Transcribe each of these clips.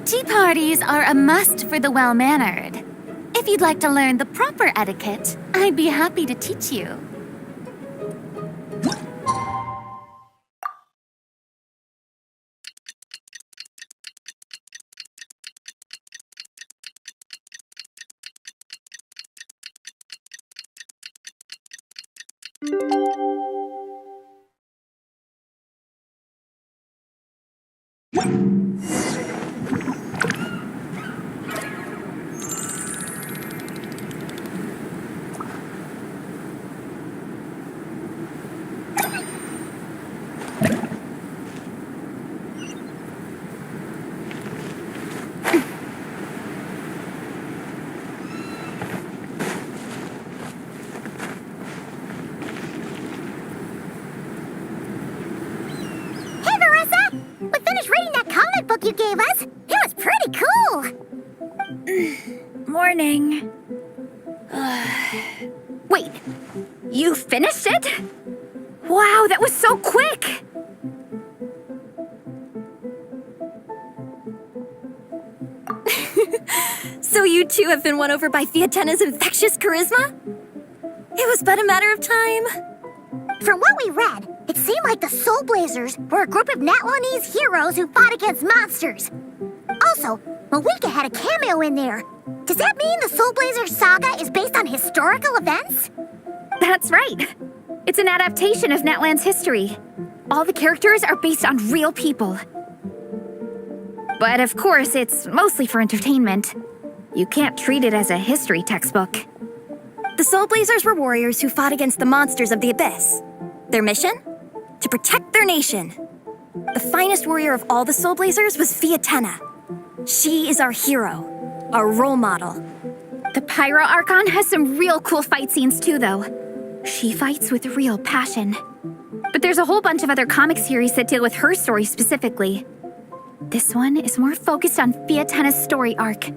Tea parties are a must for the well-mannered. If you'd like to learn the proper etiquette, I'd be happy to teach you. You gave us. It was pretty cool. Morning. Wait, you finished it? Wow, that was so quick! So you two have been won over by Fiatenna's infectious charisma? It was but a matter of time. From what we read, it seemed like the Soulblazers were a group of Natlanese heroes who fought against monsters. Also, Malika had a cameo in there. Does that mean the Soulblazers saga is based on historical events? That's right. It's an adaptation of Natlan's history. All the characters are based on real people. But of course, it's mostly for entertainment. You can't treat it as a history textbook. The Soulblazers were warriors who fought against the monsters of the Abyss. Their mission? To protect their nation. The finest warrior of all the Soulblazers was Fiatenna. She is our hero, our role model. The Pyro Archon has some real cool fight scenes too, though. She fights with real passion. But there's a whole bunch of other comic series that deal with her story specifically. This one is more focused on Fiatenna's story arc.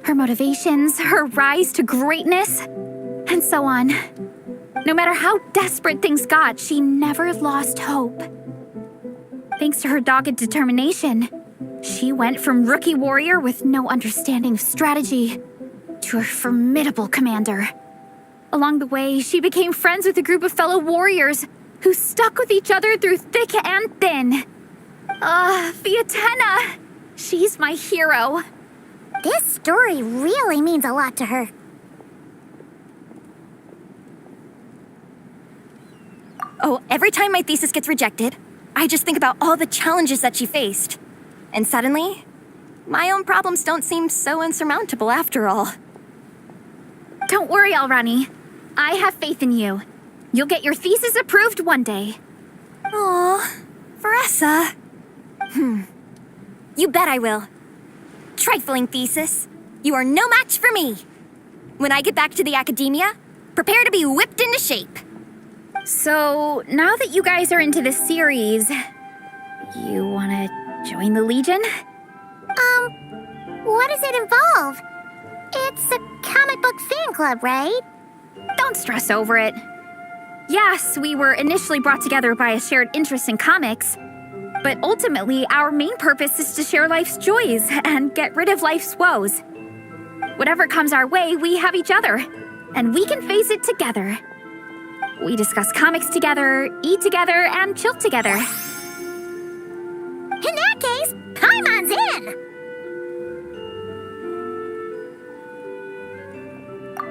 Her motivations, her rise to greatness, and so on. No matter how desperate things got, she never lost hope. Thanks to her dogged determination, she went from rookie warrior with no understanding of strategy to a formidable commander. Along the way, she became friends with a group of fellow warriors who stuck with each other through thick and thin. Fiatenna! She's my hero. This story really means a lot to her. Oh, every time my thesis gets rejected, I just think about all the challenges that she faced. And suddenly, my own problems don't seem so insurmountable after all. Don't worry, Alrani. I have faith in you. You'll get your thesis approved one day. Aw, Veressa. You bet I will. Trifling thesis. You are no match for me. When I get back to the academia, prepare to be whipped into shape. So, now that you guys are into this series, you wanna join the Legion? What does it involve? It's a comic book fan club, right? Don't stress over it. Yes, we were initially brought together by a shared interest in comics, but ultimately our main purpose is to share life's joys and get rid of life's woes. Whatever comes our way, we have each other, and we can face it together. We discuss comics together, eat together, and chill together. In that case, Paimon's in!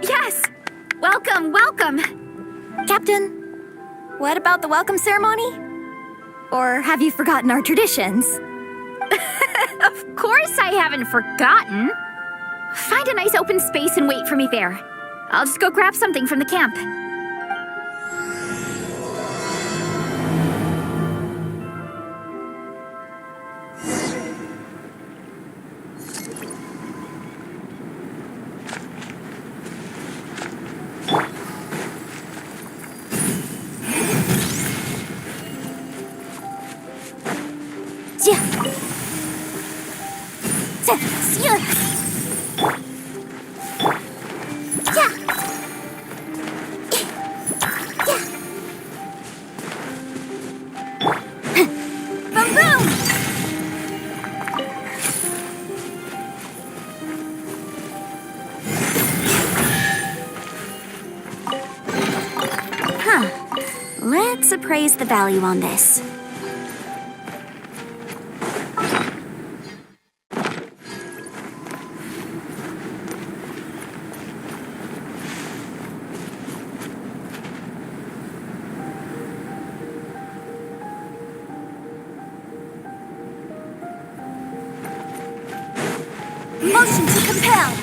Yes! Welcome, welcome! Captain, what about the welcome ceremony? Or have you forgotten our traditions? Of course I haven't forgotten. Find a nice open space and wait for me there. I'll just go grab something from the camp. Let's appraise the value on this. Motion to compel!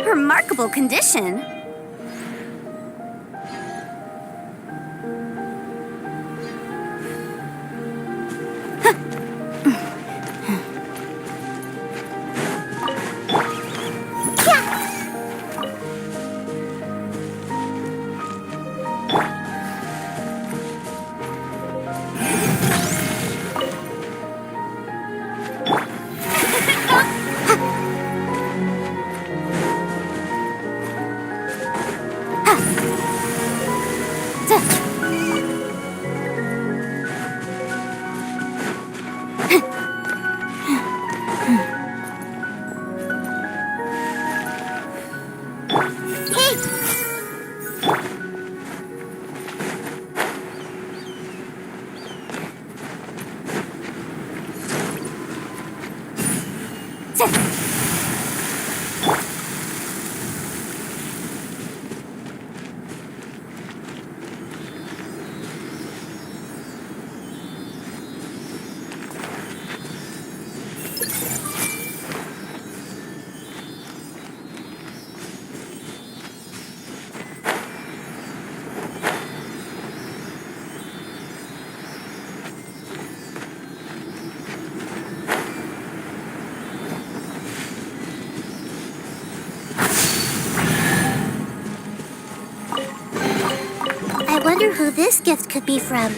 Remarkable condition. I wonder who this gift could be from.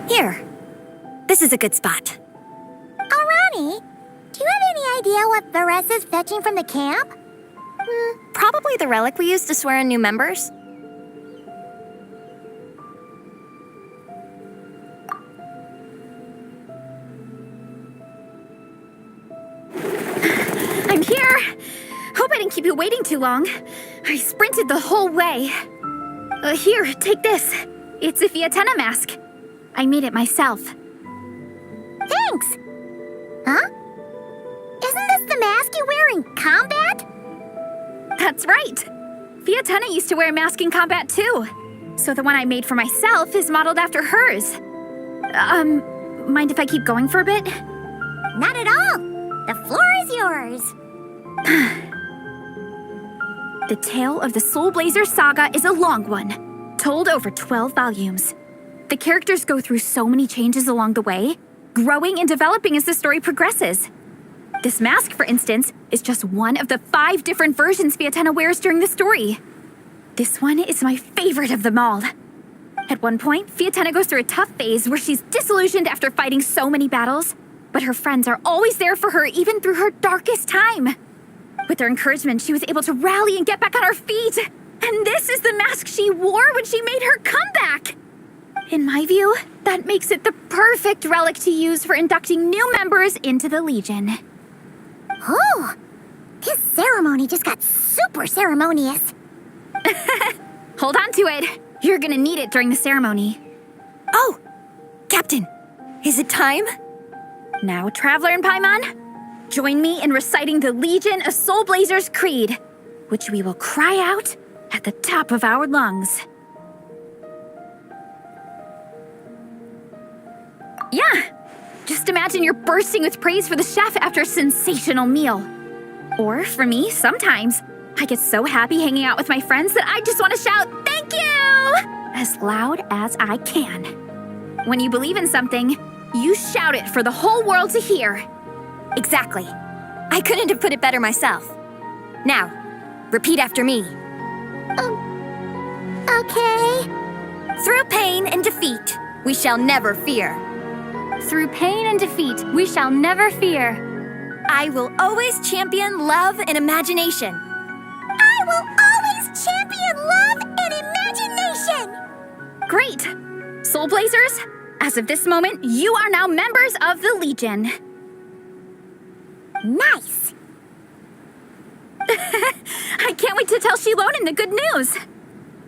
Here. This is a good spot. Arani, do you have any idea what Varese is fetching from the camp? Probably the relic we used to swear in new members. I'm here! Hope I didn't keep you waiting too long. I sprinted the whole way. Here, take this. It's a Fiatena mask. I made it myself. Thanks! Huh? Isn't this the mask you wear in combat? That's right! Fiatena used to wear a mask in combat too. So the one I made for myself is modeled after hers. Mind if I keep going for a bit? Not at all! The floor is yours! The tale of the Soulblazers saga is a long one, told over 12 volumes. The characters go through so many changes along the way, growing and developing as the story progresses. This mask, for instance, is just one of the 5 different versions Fiatena wears during the story. This one is my favorite of them all. At one point, Fiatena goes through a tough phase where she's disillusioned after fighting so many battles, but her friends are always there for her even through her darkest time. With their encouragement, she was able to rally and get back on her feet. And this is the mask she wore when she made her comeback. In my view, that makes it the perfect relic to use for inducting new members into the Legion. Oh, this ceremony just got super ceremonious. Hold on to it. You're gonna need it during the ceremony. Oh, Captain, is it time? Now, Traveler and Paimon, join me in reciting the Legion of Soulblazers Creed, which we will cry out at the top of our lungs. Yeah, just imagine you're bursting with praise for the chef after a sensational meal. Or for me, sometimes, I get so happy hanging out with my friends that I just want to shout, "Thank you!" as loud as I can. When you believe in something, you shout it for the whole world to hear. Exactly. I couldn't have put it better myself. Now, repeat after me. Okay. Through pain and defeat, we shall never fear. Through pain and defeat, we shall never fear. I will always champion love and imagination. I will always champion love and imagination. Great! Soulblazers, as of this moment, you are now members of the Legion. Nice. I can't wait to tell Shilonen the good news.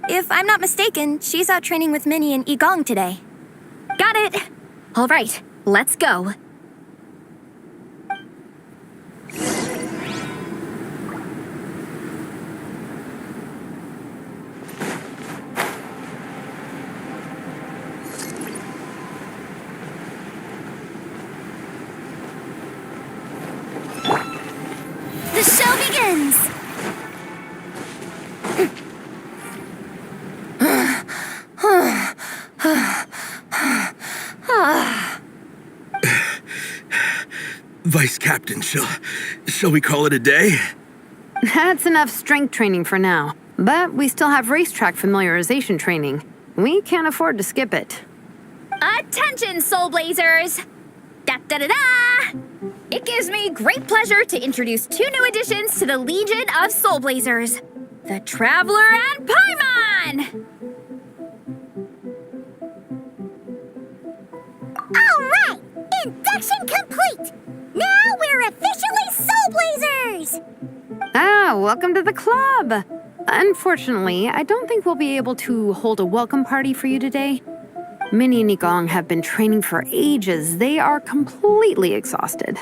If I'm not mistaken, she's out training with Minnie and Igong today. Got it. All right, let's go. The show begins! Vice Captain, shall we call it a day? That's enough strength training for now. But we still have racetrack familiarization training. We can't afford to skip it. Attention, Soulblazers! Da-da-da-da! It gives me great pleasure to introduce two new additions to the Legion of Soulblazers, the Traveler and Paimon! All right, induction complete. Now we're officially Soulblazers. Welcome to the club. Unfortunately, I don't think we'll be able to hold a welcome party for you today. Minnie and Igong have been training for ages. They are completely exhausted.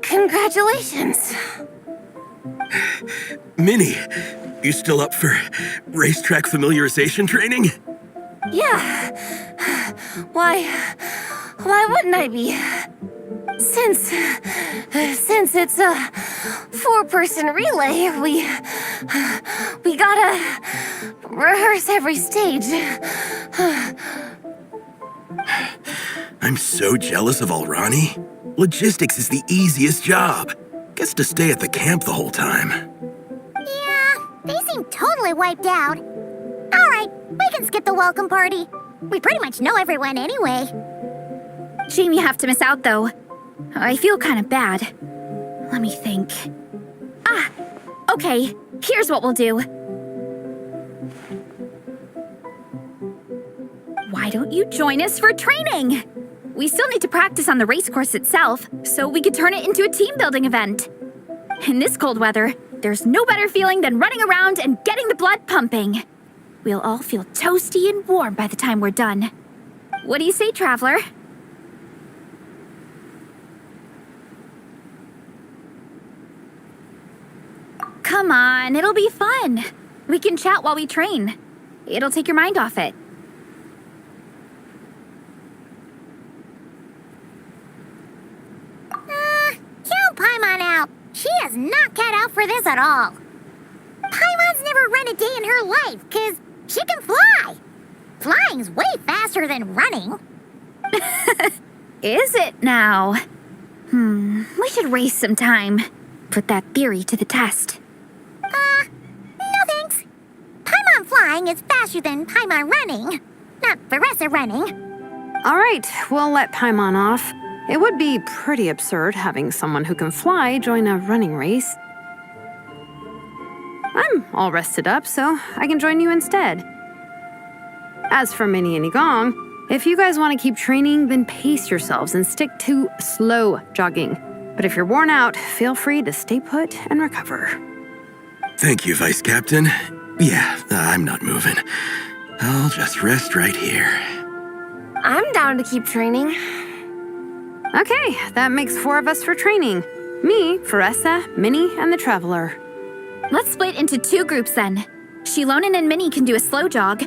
Congratulations. Minnie, you still up for racetrack familiarization training? Yeah. Why wouldn't I be? Since it's a four-person relay, we gotta rehearse every stage. I'm so jealous of Alrani. Logistics is the easiest job. Gets to stay at the camp the whole time. Yeah, they seem totally wiped out. All right, we can skip the welcome party. We pretty much know everyone anyway. Shame you have to miss out, though. I feel kind of bad. Let me think. Okay, here's what we'll do. Why don't you join us for training? We still need to practice on the race course itself, so we could turn it into a team-building event. In this cold weather, there's no better feeling than running around and getting the blood pumping. We'll all feel toasty and warm by the time we're done. What do you say, Traveler? Come on, it'll be fun. We can chat while we train. It'll take your mind off it. Count Paimon out. She is not cut out for this at all. Paimon's never run a day in her life, 'cause she can fly. Flying's way faster than running. Is it now? We should race sometime. Put that theory to the test. No thanks. Paimon flying is faster than Paimon running. Not Veressa running. All right, we'll let Paimon off. It would be pretty absurd having someone who can fly join a running race. I'm all rested up, so I can join you instead. As for Minnie and Igong, if you guys want to keep training, then pace yourselves and stick to slow jogging. But if you're worn out, feel free to stay put and recover. Thank you, Vice Captain. Yeah, I'm not moving. I'll just rest right here. I'm down to keep training. Okay, that makes 4 of us for training. Me, Faressa, Minnie, and the Traveler. Let's split into 2 groups then. Shilonen and Minnie can do a slow jog.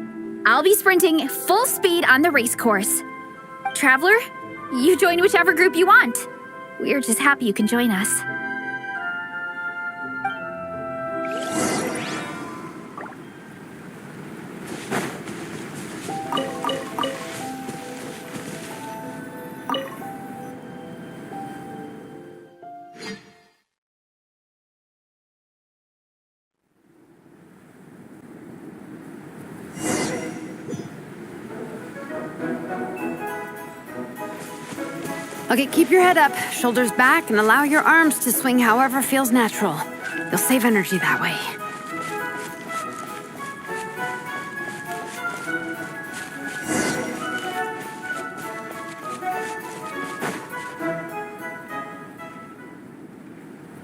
I'll be sprinting full speed on the race course. Traveler, you join whichever group you want. We're just happy you can join us. Okay, keep your head up, shoulders back, and allow your arms to swing however feels natural. You'll save energy that way.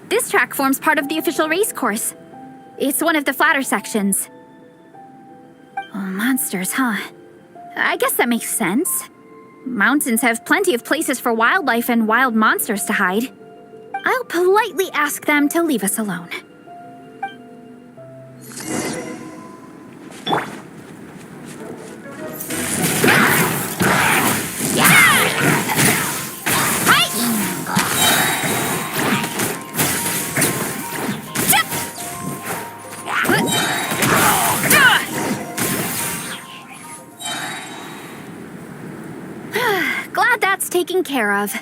This track forms part of the official race course. It's one of the flatter sections. Oh, monsters, huh? I guess that makes sense. Mountains have plenty of places for wildlife and wild monsters to hide. I'll politely ask them to leave us alone. Glad that's taken care of.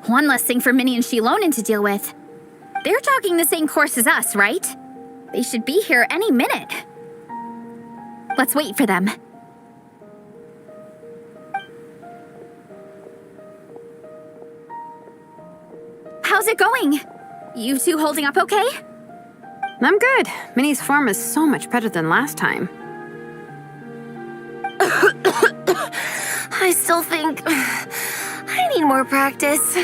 One less thing for Minnie and Shilonen to deal with. They're jogging the same course as us, right? They should be here any minute. Let's wait for them. How's it going? You two holding up okay? I'm good. Minnie's form is so much better than last time. I still think I need more practice.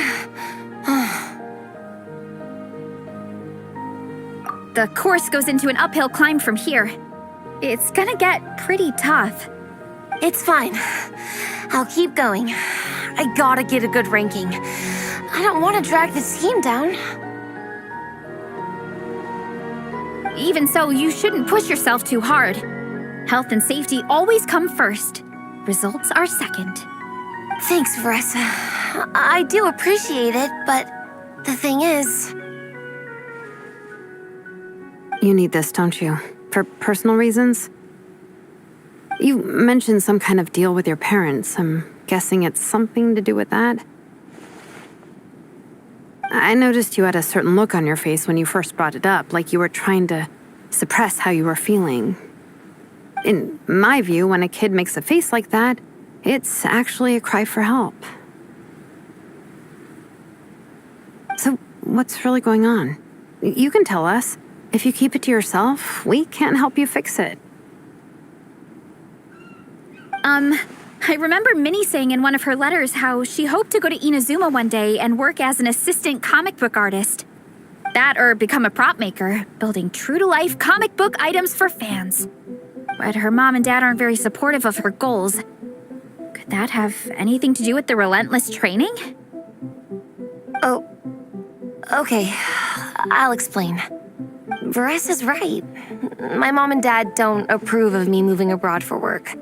The course goes into an uphill climb from here. It's gonna get pretty tough. It's fine. I'll keep going. I gotta get a good ranking. I don't want to drag this team down. Even so, you shouldn't push yourself too hard. Health and safety always come first. Results are second. Thanks, Faressa. I do appreciate it, but the thing is... You need this, don't you? For personal reasons? You mentioned some kind of deal with your parents. I'm guessing it's something to do with that? I noticed you had a certain look on your face when you first brought it up, like you were trying to suppress how you were feeling. In my view, when a kid makes a face like that, it's actually a cry for help. So, what's really going on? You can tell us. If you keep it to yourself, we can't help you fix it. I remember Minnie saying in one of her letters how she hoped to go to Inazuma one day and work as an assistant comic book artist. That or become a prop maker, building true-to-life comic book items for fans. But her mom and dad aren't very supportive of her goals. Could that have anything to do with the relentless training? Oh, okay. I'll explain. Varessa's right. My mom and dad don't approve of me moving abroad for work.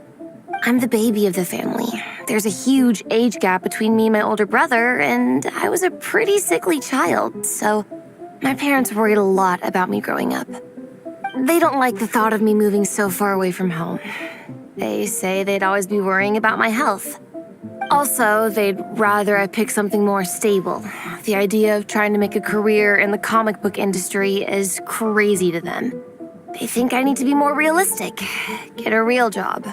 I'm the baby of the family. There's a huge age gap between me and my older brother, and I was a pretty sickly child, so my parents worried a lot about me growing up. They don't like the thought of me moving so far away from home. They say they'd always be worrying about my health. Also, they'd rather I pick something more stable. The idea of trying to make a career in the comic book industry is crazy to them. They think I need to be more realistic, get a real job.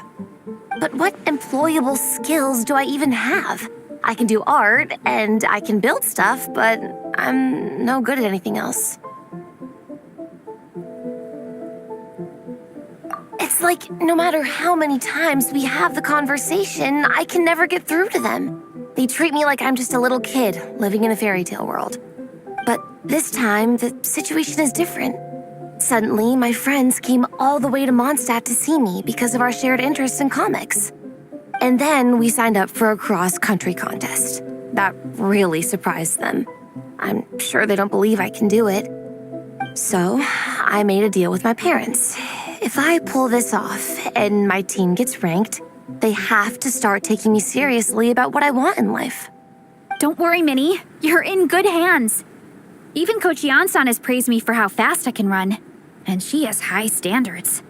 But what employable skills do I even have? I can do art and I can build stuff, but I'm no good at anything else. It's like no matter how many times we have the conversation, I can never get through to them. They treat me like I'm just a little kid living in a fairy tale world. But this time, the situation is different. Suddenly, my friends came all the way to Mondstadt to see me because of our shared interests in comics. And then we signed up for a cross-country contest. That really surprised them. I'm sure they don't believe I can do it. So, I made a deal with my parents. If I pull this off and my team gets ranked, they have to start taking me seriously about what I want in life. Don't worry, Minnie. You're in good hands. Even Coach Yansan has praised me for how fast I can run. And she has high standards.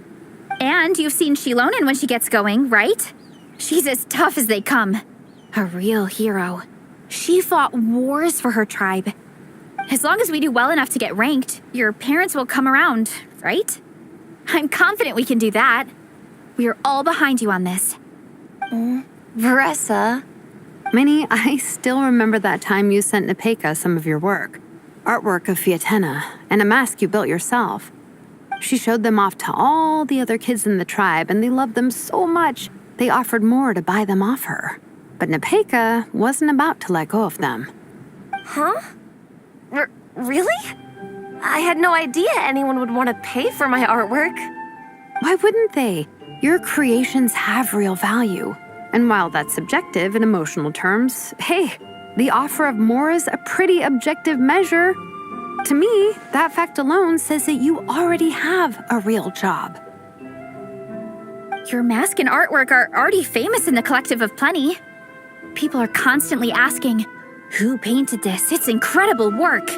And you've seen Shilonen when she gets going, right? She's as tough as they come. A real hero. She fought wars for her tribe. As long as we do well enough to get ranked, your parents will come around, right? I'm confident we can do that. We are all behind you on this. Veressa. Minnie, I still remember that time you sent Nepeka some of your work. Artwork of Fiatena, and a mask you built yourself. She showed them off to all the other kids in the tribe, and they loved them so much, they offered more to buy them off her. But Nepeka wasn't about to let go of them. Huh? Really? I had no idea anyone would want to pay for my artwork. Why wouldn't they? Your creations have real value. And while that's subjective in emotional terms, hey, the offer of more is a pretty objective measure. To me, that fact alone says that you already have a real job. Your mask and artwork are already famous in the Collective of Plenty. People are constantly asking, who painted this? It's incredible work.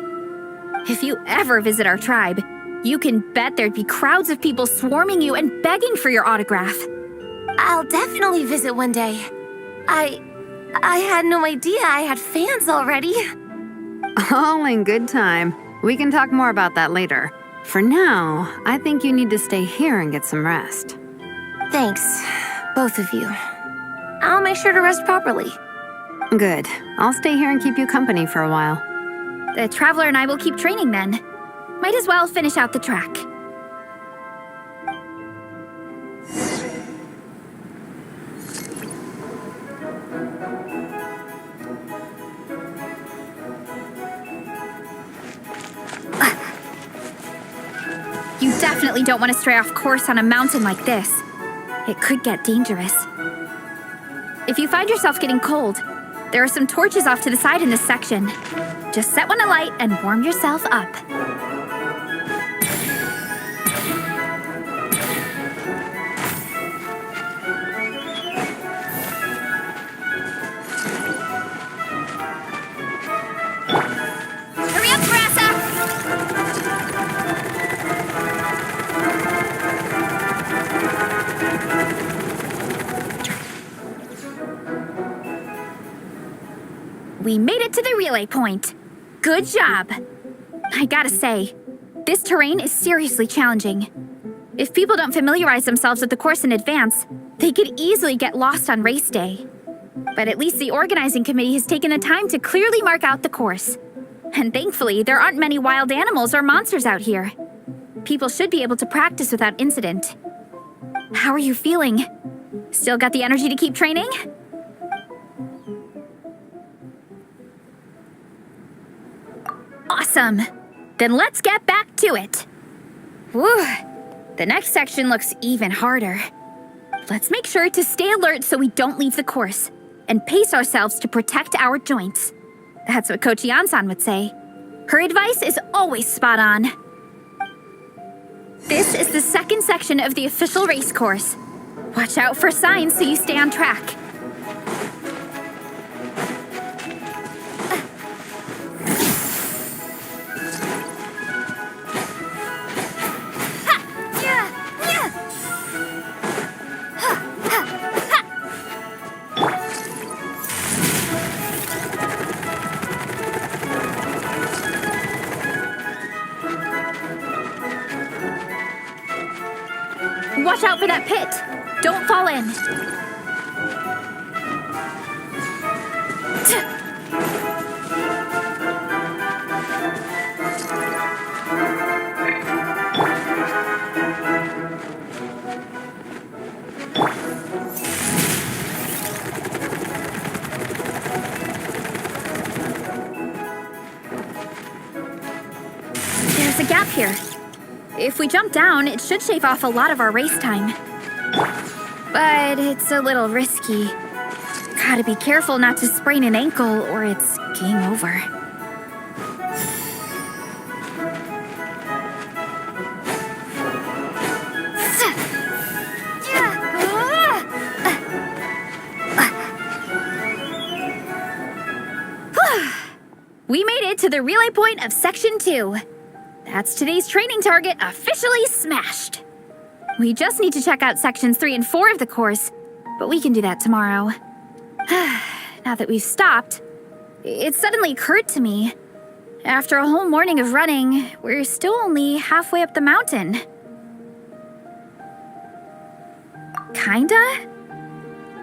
If you ever visit our tribe, you can bet there'd be crowds of people swarming you and begging for your autograph. I'll definitely visit one day. I had no idea I had fans already. All in good time. We can talk more about that later. For now, I think you need to stay here and get some rest. Thanks, both of you. I'll make sure to rest properly. Good. I'll stay here and keep you company for a while. The Traveler and I will keep training then. Might as well finish out the track. You definitely don't want to stray off course on a mountain like this. It could get dangerous. If you find yourself getting cold, there are some torches off to the side in this section. Just set one alight and warm yourself up. Hurry up, Brassa! We made it to the relay point. Good job. I gotta say, this terrain is seriously challenging. If people don't familiarize themselves with the course in advance, they could easily get lost on race day. But at least the organizing committee has taken the time to clearly mark out the course. And thankfully, there aren't many wild animals or monsters out here. People should be able to practice without incident. How are you feeling? Still got the energy to keep training? Awesome! Then let's get back to it. Whew! The next section looks even harder. Let's make sure to stay alert so we don't leave the course, and pace ourselves to protect our joints. That's what Coach Yansan would say. Her advice is always spot on. This is the second section of the official race course. Watch out for signs so you stay on track. Watch out for that pit. Don't fall in. a gap here. If we jump down, it should shave off a lot of our race time. But it's a little risky. Gotta be careful not to sprain an ankle or it's game over. We made it to the relay point of Section 2. That's today's training target officially smashed. We just need to check out Sections 3 and 4 of the course, but we can do that tomorrow. Now that we've stopped, it suddenly occurred to me. After a whole morning of running, we're still only halfway up the mountain. Kinda?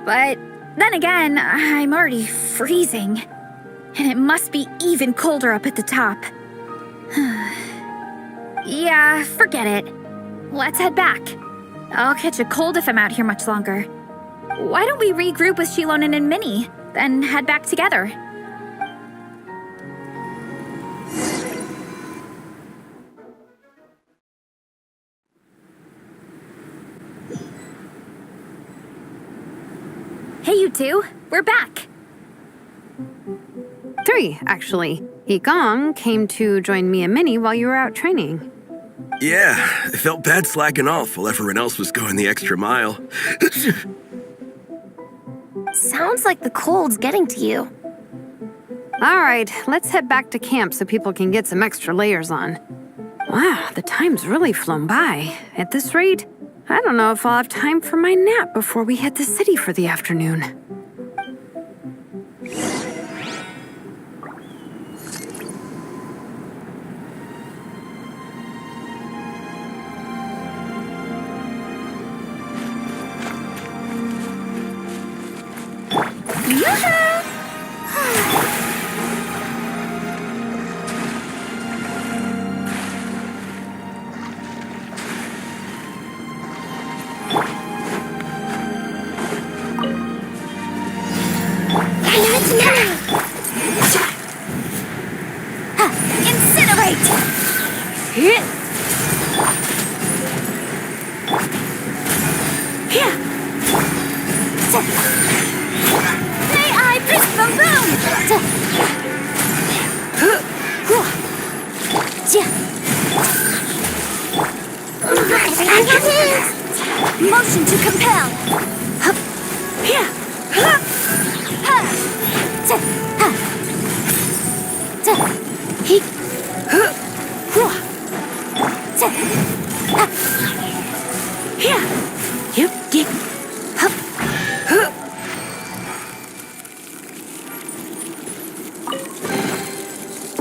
But then again, I'm already freezing. And it must be even colder up at the top. Yeah, forget it. Let's head back. I'll catch a cold if I'm out here much longer. Why don't we regroup with Shilonen and Minnie, then head back together? Hey, you two. We're back. 3, actually. Igong came to join me and Minnie while you were out training. Yeah, I felt bad slacking off while everyone else was going the extra mile. Sounds like the cold's getting to you. All right, let's head back to camp so people can get some extra layers on. Wow, the time's really flown by. At this rate, I don't know if I'll have time for my nap before we hit the city for the afternoon. Motion to compel.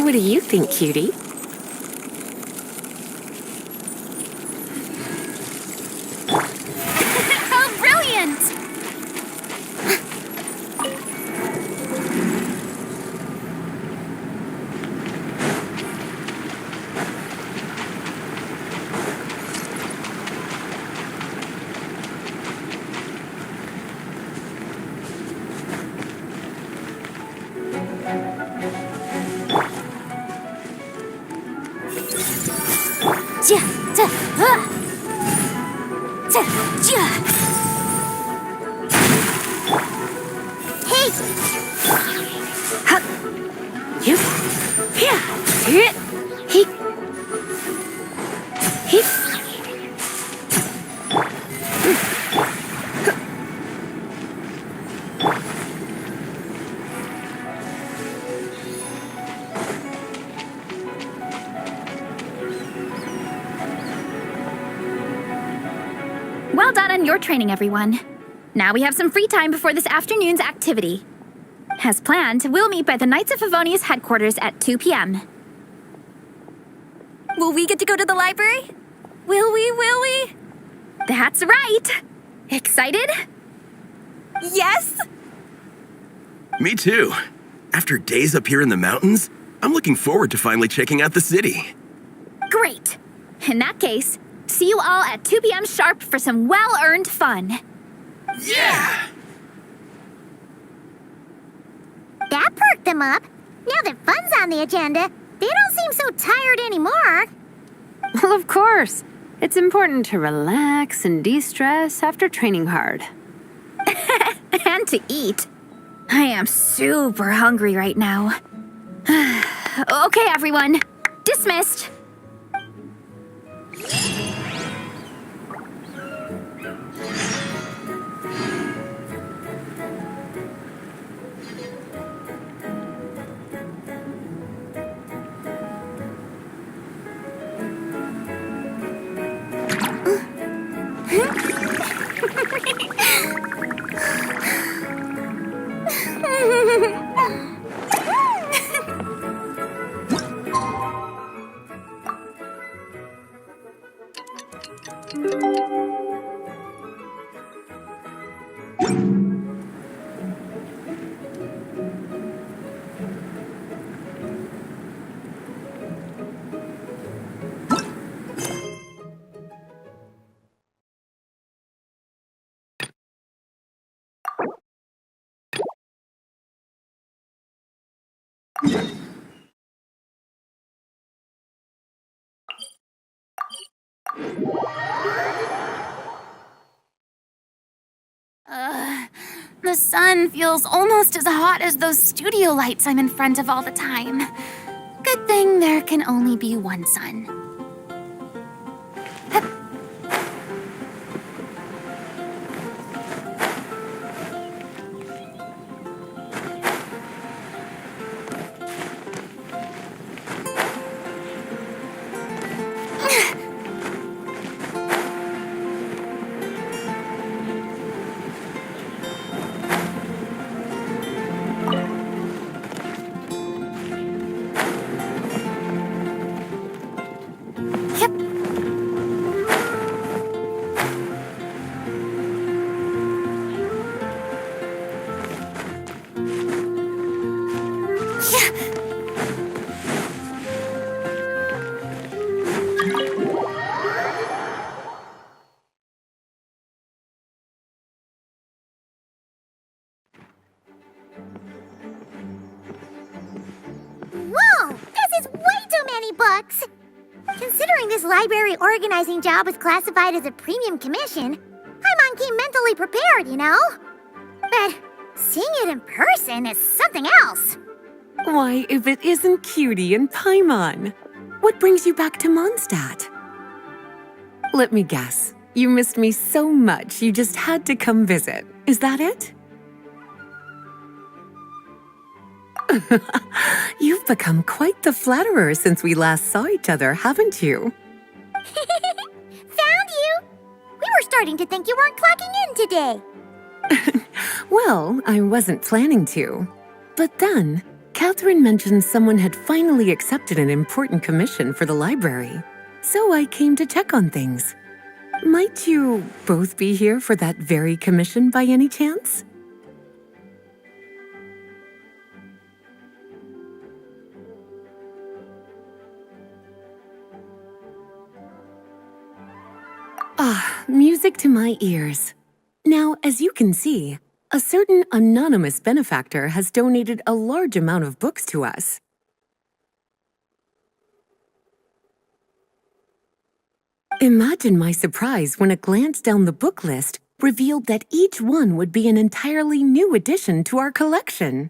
What do you think, cutie? Oh, brilliant! Well done on your training, everyone. Now we have some free time before this afternoon's activity. As planned, we'll meet by the Knights of Favonius headquarters at 2 p.m. Will we get to go to the library? Will we? That's right! Excited? Yes! Me too. After days up here in the mountains, I'm looking forward to finally checking out the city. Great! In that case, see you all at 2 p.m. sharp for some well-earned fun. Yeah! That perked them up. Now that fun's on the agenda, they don't seem so tired anymore. Well, of course. It's important to relax and de-stress after training hard. And to eat. I am super hungry right now. Okay, everyone. Dismissed. The sun feels almost as hot as those studio lights I'm in front of all the time. Good thing there can only be one sun. Whoa! This is way too many books! Considering this library organizing job is classified as a premium commission, I'm on key mentally prepared, you know? But seeing it in person is something else. Why, if it isn't Cutie and Paimon? What brings you back to Mondstadt? Let me guess. You missed me so much you just had to come visit. Is that it? You've become quite the flatterer since we last saw each other, haven't you? Found you! We were starting to think you weren't clocking in today. Well, I wasn't planning to. But then, Catherine mentioned someone had finally accepted an important commission for the library. So I came to check on things. Might you both be here for that very commission by any chance? Ah, music to my ears. Now, as you can see, a certain anonymous benefactor has donated a large amount of books to us. Imagine my surprise when a glance down the book list revealed that each one would be an entirely new addition to our collection.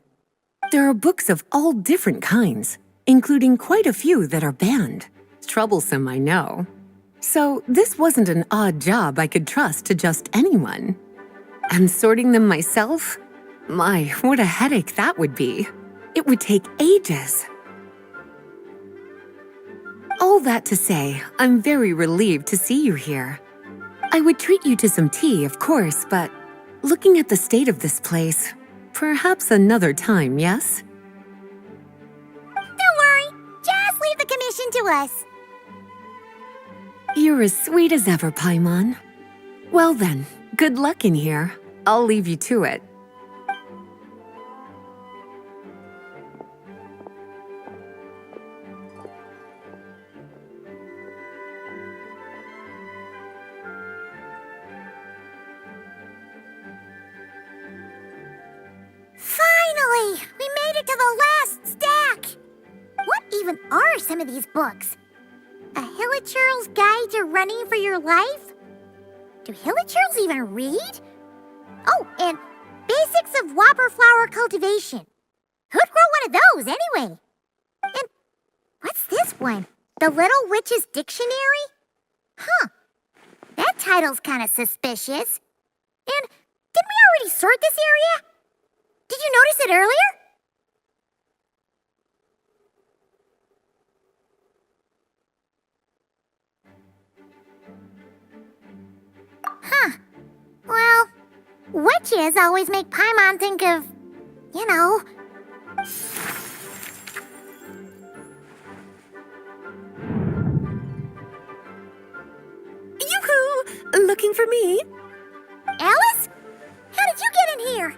There are books of all different kinds, including quite a few that are banned. Troublesome, I know. So this wasn't an odd job I could trust to just anyone. And sorting them myself? My, what a headache that would be. It would take ages. All that to say, I'm very relieved to see you here. I would treat you to some tea, of course, but looking at the state of this place, perhaps another time, yes? Don't worry, just leave the commission to us. You're as sweet as ever, Paimon. Well then, good luck in here. I'll leave you to it. Finally! We made it to the last stack! What even are some of these books? A Hilichurl's Guide to Running for Your Life? Do Hilichurls even read? Oh, and Basics of Whopper Flower Cultivation. Who'd grow one of those, anyway? And what's this one? The Little Witch's Dictionary? Huh. That title's kind of suspicious. And didn't we already sort this area? Did you notice it earlier? Huh. Well, witches always make Paimon think of, you know. Yoo-hoo! Looking for me? Alice? How did you get in here?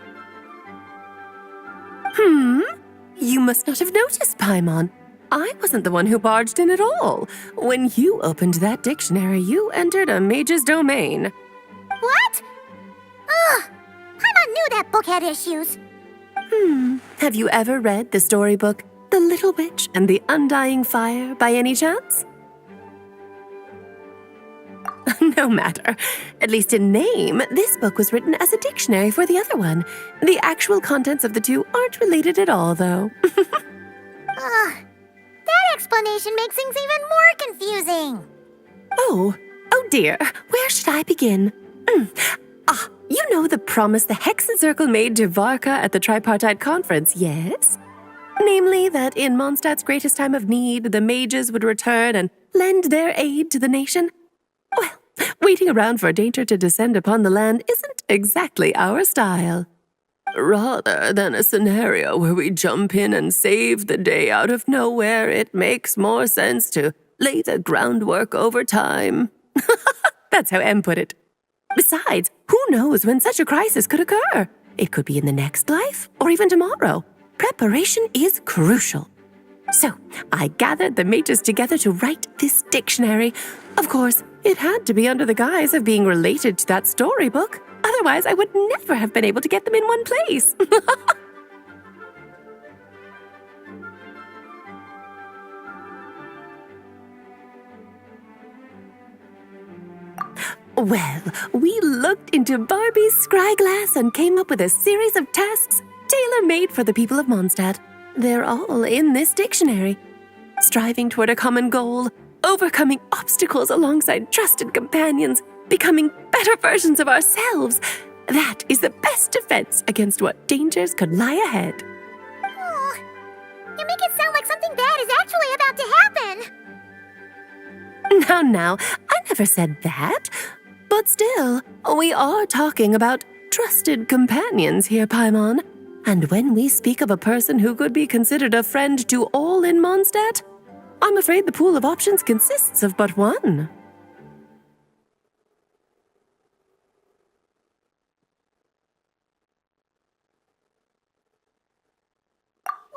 You must not have noticed, Paimon. I wasn't the one who barged in at all. When you opened that dictionary, you entered a mage's domain. What? Ugh. Paimon knew that book had issues. Have you ever read the storybook The Little Witch and the Undying Fire by any chance? No matter. At least in name, this book was written as a dictionary for the other one. The actual contents of the two aren't related at all, though. Ugh. That explanation makes things even more confusing. Oh dear. Where should I begin? You know the promise the Hexen Circle made to Varka at the Tripartite Conference, yes? Namely, that in Mondstadt's greatest time of need, the mages would return and lend their aid to the nation? Well, waiting around for danger to descend upon the land isn't exactly our style. Rather than a scenario where we jump in and save the day out of nowhere, it makes more sense to lay the groundwork over time. That's how Em put it. Besides, who knows when such a crisis could occur? It could be in the next life, or even tomorrow. Preparation is crucial. So, I gathered the mages together to write this dictionary. Of course, it had to be under the guise of being related to that storybook. Otherwise, I would never have been able to get them in one place. Well, we looked into Barbie's scryglass and came up with a series of tasks tailor-made for the people of Mondstadt. They're all in this dictionary. Striving toward a common goal, overcoming obstacles alongside trusted companions, becoming better versions of ourselves. That is the best defense against what dangers could lie ahead. Oh, you make it sound like something bad is actually about to happen. Now, I never said that. But still, we are talking about trusted companions here, Paimon. And when we speak of a person who could be considered a friend to all in Mondstadt, I'm afraid the pool of options consists of but one.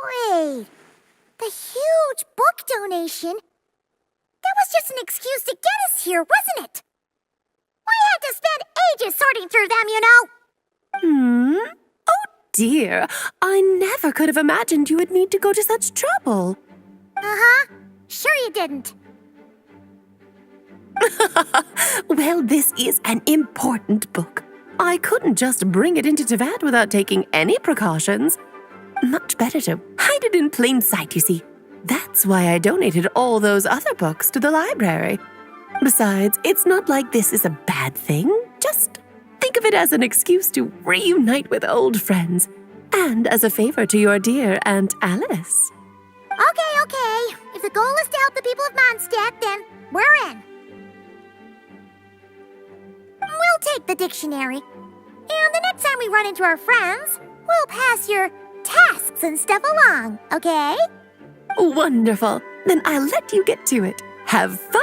Wait, the huge book donation? That was just an excuse to get us here, wasn't it? We had to spend ages sorting through them, you know. Oh dear, I never could have imagined you would need to go to such trouble. Uh-huh. Sure you didn't. Well, this is an important book. I couldn't just bring it into Teyvat without taking any precautions. Much better to hide it in plain sight, you see. That's why I donated all those other books to the library. Besides, it's not like this is a bad thing. Just think of it as an excuse to reunite with old friends. And as a favor to your dear Aunt Alice. Okay. If the goal is to help the people of Mondstadt, then we're in. We'll take the dictionary. And the next time we run into our friends, we'll pass your tasks and stuff along, okay? Wonderful. Then I'll let you get to it. Have fun!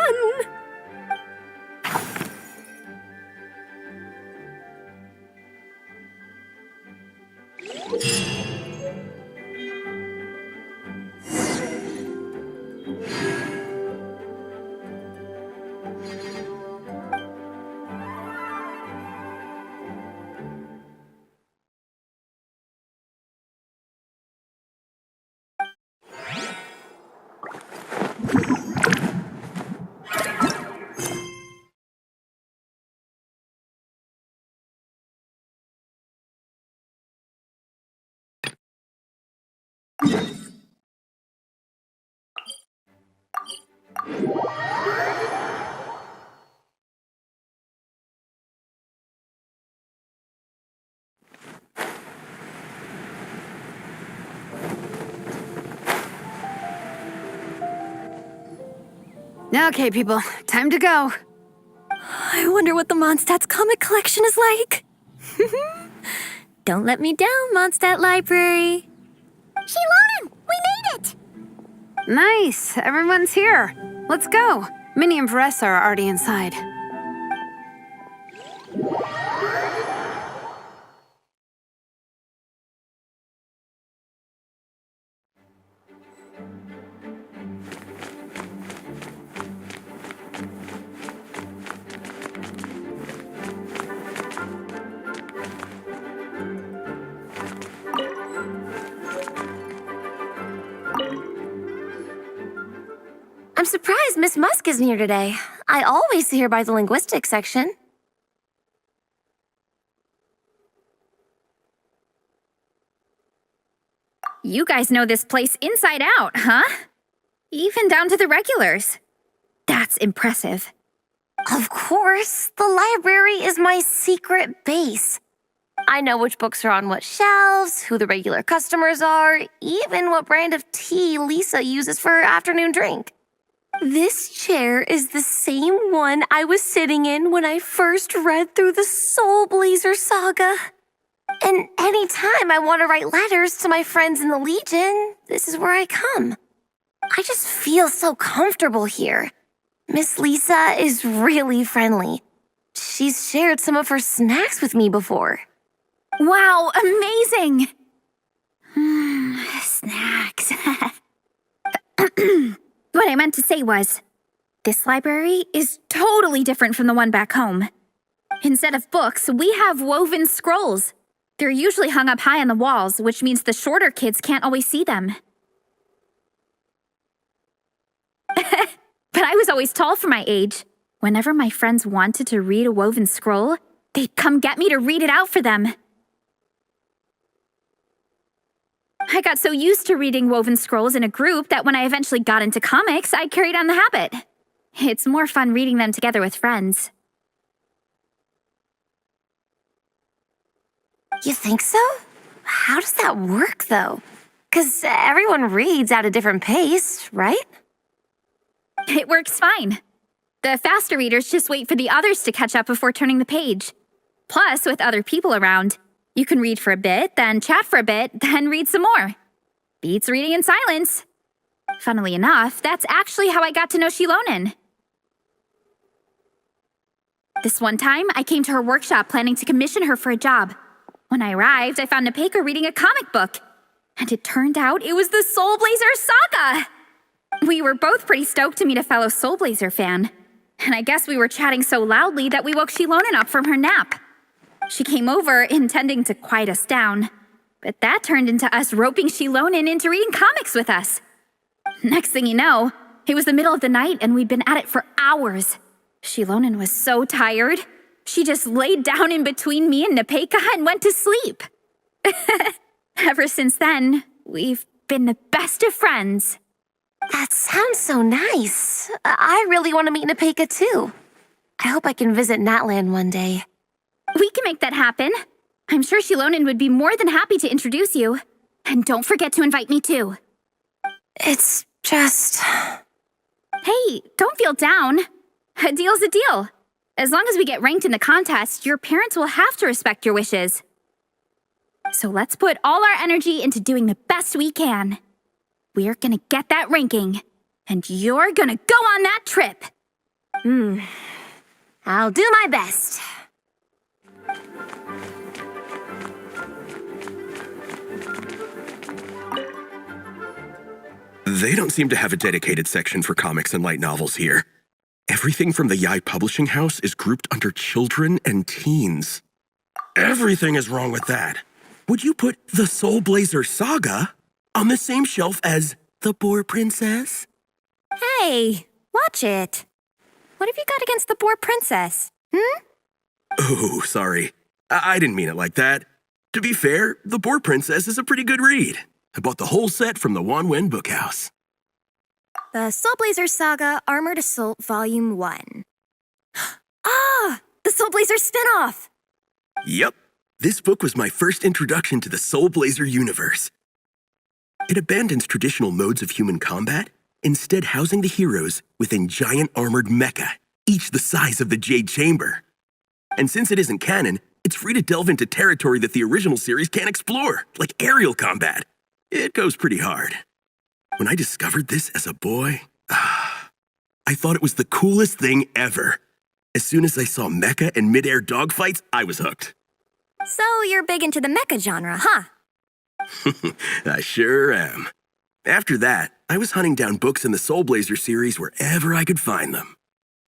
Okay, people, time to go. I wonder what the Mondstadt's comic collection is like. Don't let me down, Mondstadt Library. Shilonen, we made it! Nice, everyone's here. Let's go. Minnie and Varessa are already inside. I'm surprised Miss Musk isn't here today. I always see her by the linguistics section. You guys know this place inside out, huh? Even down to the regulars. That's impressive. Of course, the library is my secret base. I know which books are on what shelves, who the regular customers are, even what brand of tea Lisa uses for her afternoon drink. This chair is the same one I was sitting in when I first read through the Soulblazer saga. And anytime I want to write letters to my friends in the Legion, this is where I come. I just feel so comfortable here. Miss Lisa is really friendly. She's shared some of her snacks with me before. Wow, amazing! Snacks. What I meant to say was, this library is totally different from the one back home. Instead of books, we have woven scrolls. They're usually hung up high on the walls, which means the shorter kids can't always see them. But I was always tall for my age. Whenever my friends wanted to read a woven scroll, they'd come get me to read it out for them. I got so used to reading woven scrolls in a group that when I eventually got into comics, I carried on the habit. It's more fun reading them together with friends. You think so? How does that work, though? 'Cause everyone reads at a different pace, right? It works fine. The faster readers just wait for the others to catch up before turning the page. Plus, with other people around, you can read for a bit, then chat for a bit, then read some more. Beats reading in silence. Funnily enough, that's actually how I got to know Shilonen. This one time, I came to her workshop planning to commission her for a job. When I arrived, I found Nepeka reading a comic book. And it turned out it was the Soulblazers saga! We were both pretty stoked to meet a fellow Soulblazer fan. And I guess we were chatting so loudly that we woke Shilonen up from her nap. She came over intending to quiet us down, but that turned into us roping Shilonen into reading comics with us. Next thing you know, it was the middle of the night and we'd been at it for hours. Shilonen was so tired, she just laid down in between me and Nepeka and went to sleep. Ever since then, we've been the best of friends. That sounds so nice. I really want to meet Nepeka, too. I hope I can visit Natland one day. We can make that happen. I'm sure Shilonen would be more than happy to introduce you. And don't forget to invite me too. It's just... Hey, don't feel down. A deal's a deal. As long as we get ranked in the contest, your parents will have to respect your wishes. So let's put all our energy into doing the best we can. We're gonna get that ranking, and you're gonna go on that trip. I'll do my best. They don't seem to have a dedicated section for comics and light novels here. Everything from the Yai Publishing House is grouped under children and teens. Everything is wrong with that. Would you put the Soulblazer saga on the same shelf as The Boar Princess? Hey, watch it. What have you got against the Boar Princess? Oh, sorry. I didn't mean it like that. To be fair, The Boar Princess is a pretty good read. I bought the whole set from the Wanwen Bookhouse. The Soulblazers Saga Armored Assault Volume 1. Ah! The Soulblazers spin-off! Yep. This book was my first introduction to the Soulblazer universe. It abandons traditional modes of human combat, instead housing the heroes within giant armored mecha, each the size of the Jade Chamber. And since it isn't canon, it's free to delve into territory that the original series can't explore, like aerial combat. It goes pretty hard. When I discovered this as a boy, I thought it was the coolest thing ever. As soon as I saw mecha and mid-air dogfights, I was hooked. So you're big into the mecha genre, huh? I sure am. After that, I was hunting down books in the Soulblazer series wherever I could find them.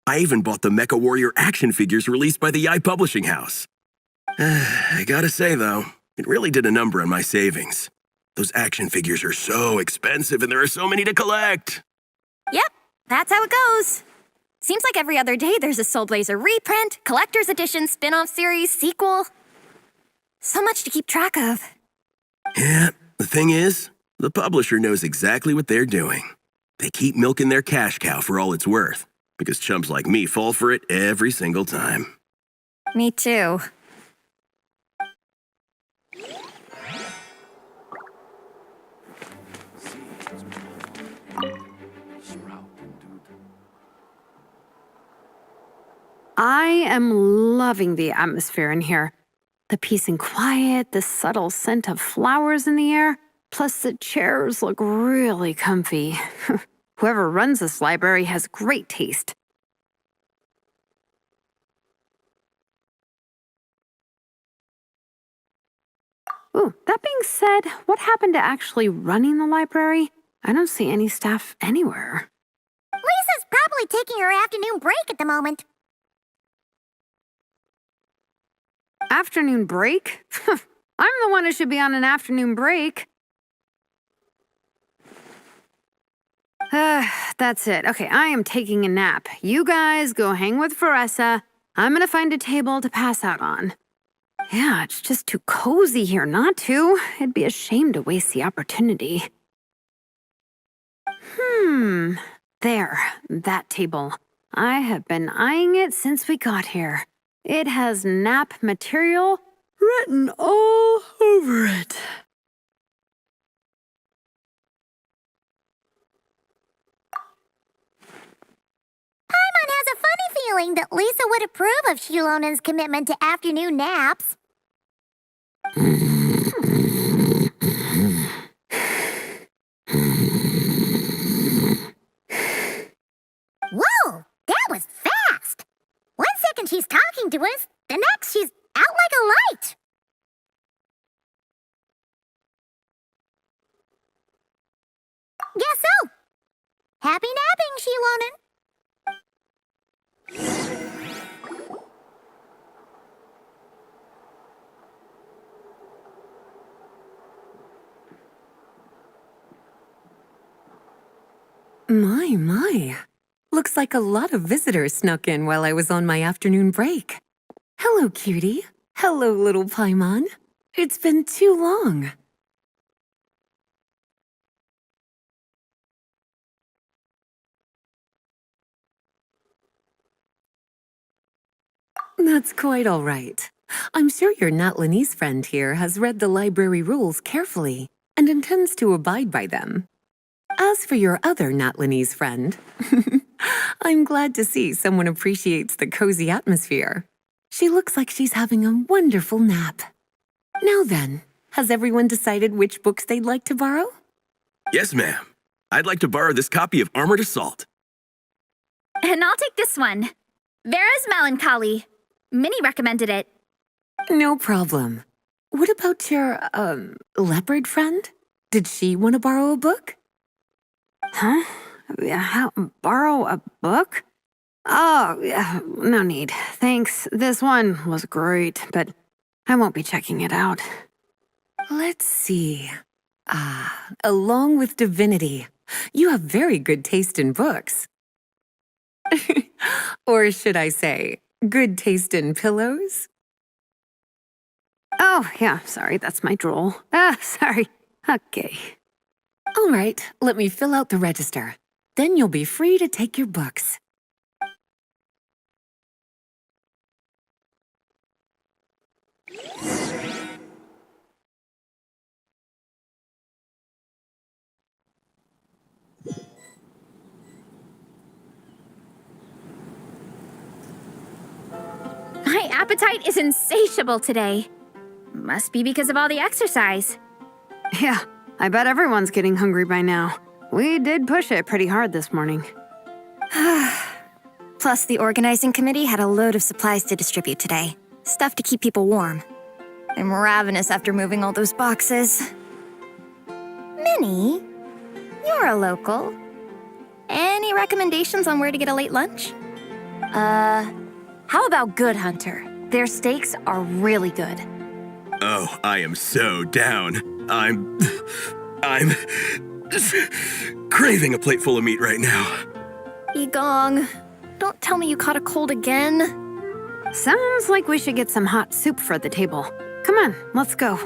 I even bought the Mecha Warrior action figures released by the Yai Publishing House. I gotta say, though, it really did a number on my savings. Those action figures are so expensive and there are so many to collect. Yep, that's how it goes. Seems like every other day there's a Soulblazer reprint, collector's edition, spin-off series, sequel. So much to keep track of. Yeah, the thing is, the publisher knows exactly what they're doing. They keep milking their cash cow for all it's worth, because chumps like me fall for it every single time. Me too. I am loving the atmosphere in here. The peace and quiet, the subtle scent of flowers in the air, plus the chairs look really comfy. Whoever runs this library has great taste. Ooh, that being said, what happened to actually running the library? I don't see any staff anywhere. Lisa's probably taking her afternoon break at the moment. Afternoon break? I'm the one who should be on an afternoon break. That's it. Okay, I am taking a nap. You guys go hang with Veressa. I'm gonna find a table to pass out on. Yeah, it's just too cozy here not to. It'd be a shame to waste the opportunity. There, that table. I have been eyeing it since we got here. It has nap material written all over it. Paimon has a funny feeling that Lisa would approve of Shilonen's commitment to afternoon naps. Whoa, that was fast! 1 second she's talking to us, the next she's out like a light. Guess so. Happy napping, Shilonen. My. Looks like a lot of visitors snuck in while I was on my afternoon break. Hello, cutie. Hello, little Paimon. It's been too long. That's quite all right. I'm sure your Natlanese friend here has read the library rules carefully and intends to abide by them. As for your other Natlanese friend, I'm glad to see someone appreciates the cozy atmosphere. She looks like she's having a wonderful nap. Now then, has everyone decided which books they'd like to borrow? Yes, ma'am. I'd like to borrow this copy of Armored Assault. And I'll take this one. Vera's Melancholy. Minnie recommended it. No problem. What about your, leopard friend? Did she want to borrow a book? Huh? Borrow a book? Oh, yeah, no need. Thanks. This one was great, but I won't be checking it out. Let's see. Along with Divinity, you have very good taste in books. Or should I say, good taste in pillows? Oh, yeah, sorry, that's my drool. Sorry. Okay. All right, let me fill out the register. Then you'll be free to take your books. My appetite is insatiable today. Must be because of all the exercise. Yeah, I bet everyone's getting hungry by now. We did push it pretty hard this morning. Plus, the organizing committee had a load of supplies to distribute today. Stuff to keep people warm. I'm ravenous after moving all those boxes. Minnie, you're a local. Any recommendations on where to get a late lunch? How about Good Hunter? Their steaks are really good. Oh, I am so down. I'm just craving a plate full of meat right now. Igong, don't tell me you caught a cold again. Sounds like we should get some hot soup for the table. Come on, let's go.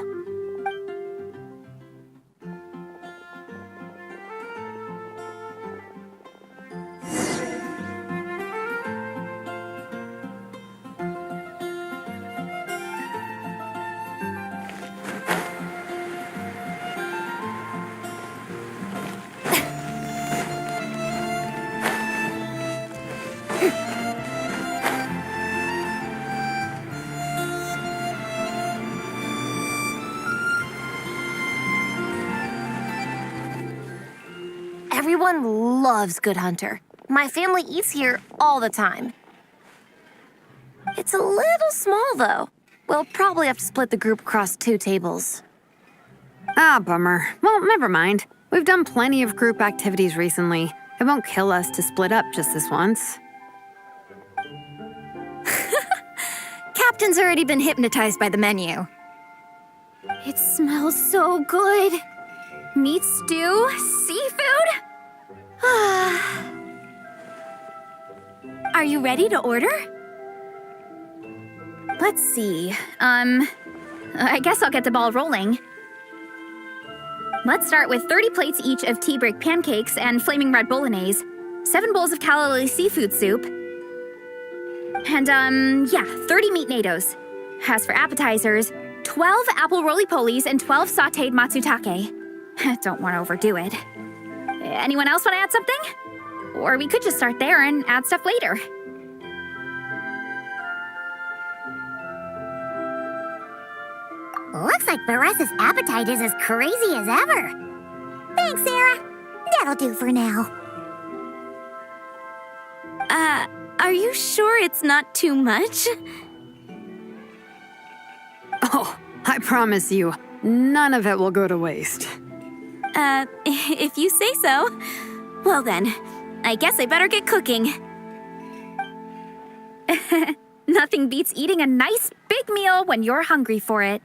Everyone loves Good Hunter. My family eats here all the time. It's a little small, though. We'll probably have to split the group across 2 tables. Ah, bummer. Well, never mind. We've done plenty of group activities recently. It won't kill us to split up just this once. Captain's already been hypnotized by the menu. It smells so good. Meat stew, seafood. Are you ready to order? Let's see. I guess I'll get the ball rolling. Let's start with 30 plates each of tea break pancakes and flaming red bolognese, 7 bowls of calla seafood soup, and 30 meat natos. As for appetizers, 12 apple roly-polies and 12 sautéed matsutake. Don't want to overdo it. Anyone else want to add something? Or we could just start there and add stuff later. Looks like Beresa's appetite is as crazy as ever. Thanks, Sarah. That'll do for now. Are you sure it's not too much? Oh, I promise you, none of it will go to waste. If you say so. Well then, I guess I better get cooking. Nothing beats eating a nice big meal when you're hungry for it.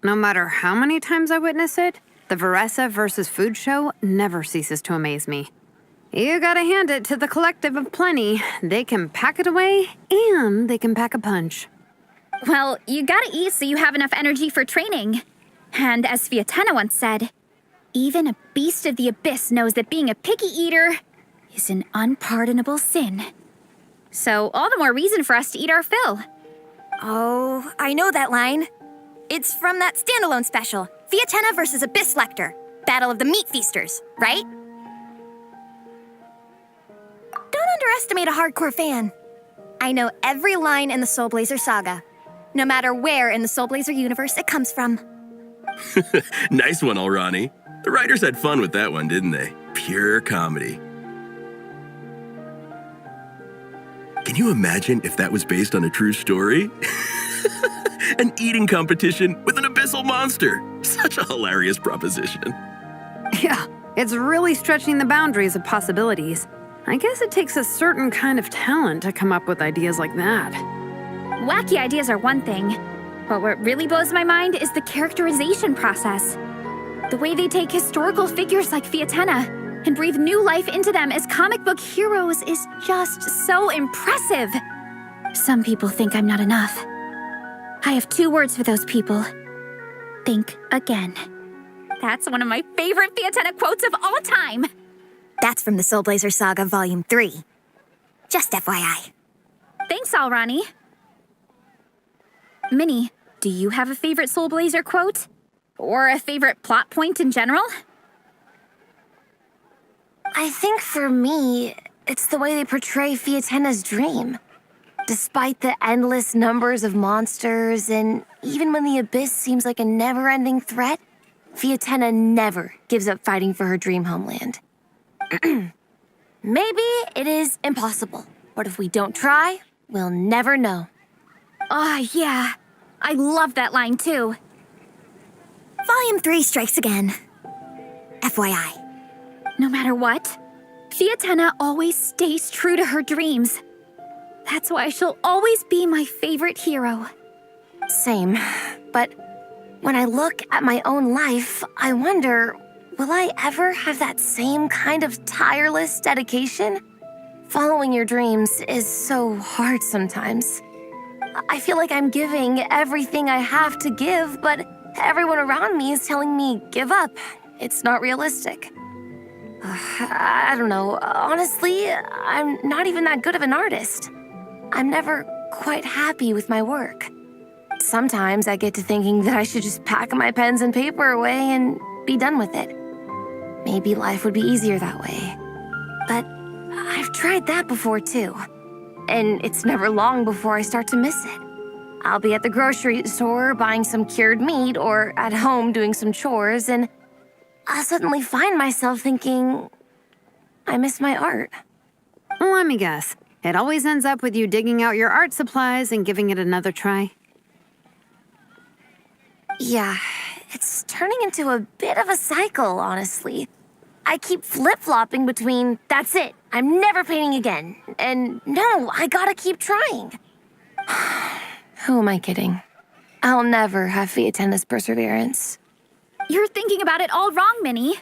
No matter how many times I witness it, the Veresa versus Food show never ceases to amaze me. You gotta hand it to the collective of plenty. They can pack it away, and they can pack a punch. Well, you gotta eat so you have enough energy for training. And as Fiatena once said, even a beast of the abyss knows that being a picky eater is an unpardonable sin. So all the more reason for us to eat our fill. Oh, I know that line. It's from that standalone special, Fiatena versus Abyss Lecter, Battle of the Meat Feasters, right? Don't underestimate a hardcore fan. I know every line in the Soulblazer saga, no matter where in the Soulblazer universe it comes from. Nice one, Alrani. The writers had fun with that one, didn't they? Pure comedy. Can you imagine if that was based on a true story? An eating competition with an abyssal monster. Such a hilarious proposition. Yeah, it's really stretching the boundaries of possibilities. I guess it takes a certain kind of talent to come up with ideas like that. Wacky ideas are one thing, but what really blows my mind is the characterization process. The way they take historical figures like Fiatena and breathe new life into them as comic book heroes is just so impressive. Some people think I'm not enough. I have 2 words for those people. Think again. That's one of my favorite Fiatenna quotes of all time. That's from the Soulblazer Saga Volume 3. Just FYI. Thanks, Alrani. Minnie, do you have a favorite Soulblazer quote? Or a favorite plot point in general? I think for me, it's the way they portray Fiatenna's dream. Despite the endless numbers of monsters, and even when the Abyss seems like a never-ending threat, Fiatenna never gives up fighting for her dream homeland. Maybe it is impossible, but if we don't try, we'll never know. Oh, yeah. I love that line, too. Volume 3 strikes again. FYI. No matter what, Fiatenna always stays true to her dreams. That's why she'll always be my favorite hero. Same, but when I look at my own life, I wonder, will I ever have that same kind of tireless dedication? Following your dreams is so hard sometimes. I feel like I'm giving everything I have to give, but everyone around me is telling me, give up. It's not realistic. I don't know. Honestly, I'm not even that good of an artist. I'm never quite happy with my work. Sometimes I get to thinking that I should just pack my pens and paper away and be done with it. Maybe life would be easier that way. But I've tried that before too. And it's never long before I start to miss it. I'll be at the grocery store buying some cured meat or at home doing some chores, and I'll suddenly find myself thinking, I miss my art. Let me guess. It always ends up with you digging out your art supplies and giving it another try. Yeah, it's turning into a bit of a cycle, honestly. I keep flip-flopping between, that's it, I'm never painting again, and no, I gotta keep trying. Who am I kidding? I'll never have Fiatenna's perseverance. You're thinking about it all wrong, Minnie.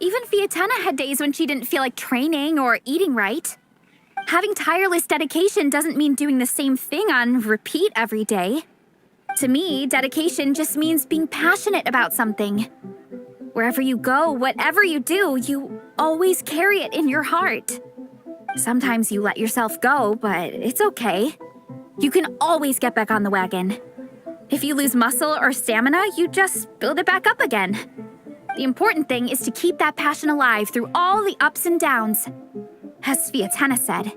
Even Fiatenna had days when she didn't feel like training or eating right. Having tireless dedication doesn't mean doing the same thing on repeat every day. To me, dedication just means being passionate about something. Wherever you go, whatever you do, you always carry it in your heart. Sometimes you let yourself go, but it's okay. You can always get back on the wagon. If you lose muscle or stamina, you just build it back up again. The important thing is to keep that passion alive through all the ups and downs. As Fiatenna said,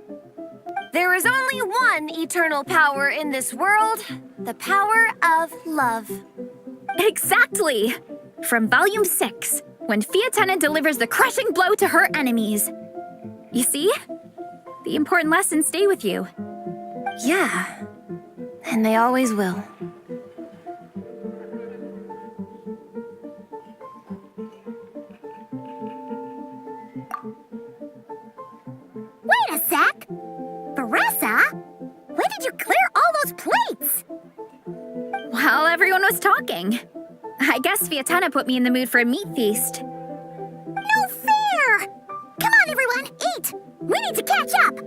There is only one eternal power in this world, the power of love. exactly! From Volume 6, when Fiatenna delivers the crushing blow to her enemies. You see? The important lessons stay with you. Yeah, and they always will. Wait a sec! Veressa? When did you clear all those plates? While everyone was talking. I guess Fiatenna put me in the mood for a meat feast. No fair! Come on, everyone, eat! We need to catch up!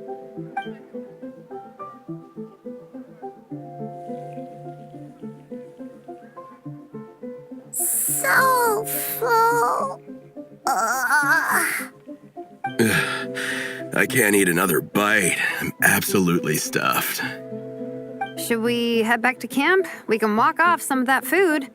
So full. I can't eat another bite. I'm absolutely stuffed. Should we head back to camp? We can walk off some of that food.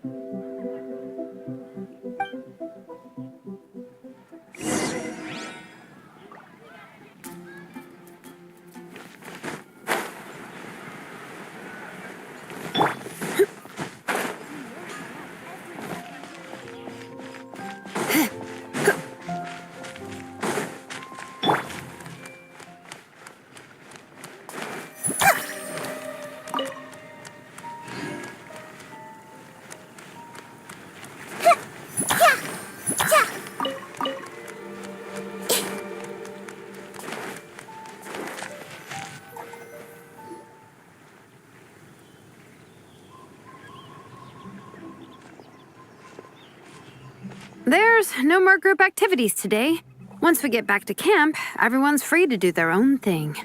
There's no more group activities today. Once we get back to camp, everyone's free to do their own thing.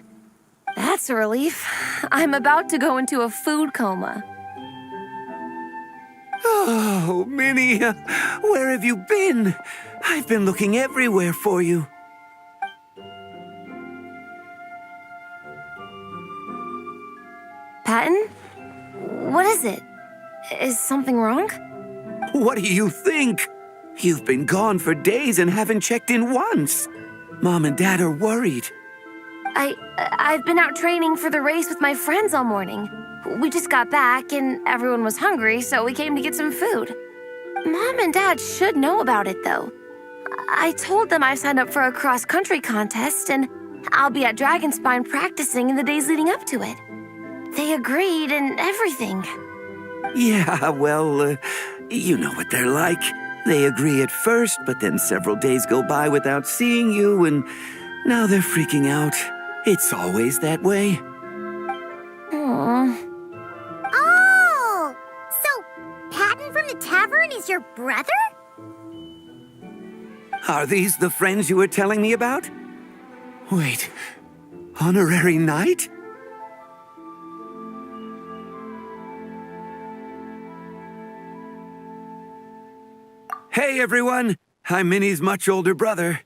That's a relief. I'm about to go into a food coma. Oh, Minnie, where have you been? I've been looking everywhere for you. Patton? What is it? Is something wrong? What do you think? You've been gone for days and haven't checked in once. Mom and Dad are worried. I've been out training for the race with my friends all morning. We just got back and everyone was hungry, so we came to get some food. Mom and Dad should know about it, though. I told them I signed up for a cross-country contest and I'll be at Dragonspine practicing in the days leading up to it. They agreed and everything. Yeah, well, you know what they're like. They agree at first, but then several days go by without seeing you, and now they're freaking out. It's always that way. Aww. Oh! So, Patton from the tavern is your brother? Are these the friends you were telling me about? Wait, honorary knight? Hey, everyone. I'm Minnie's much older brother.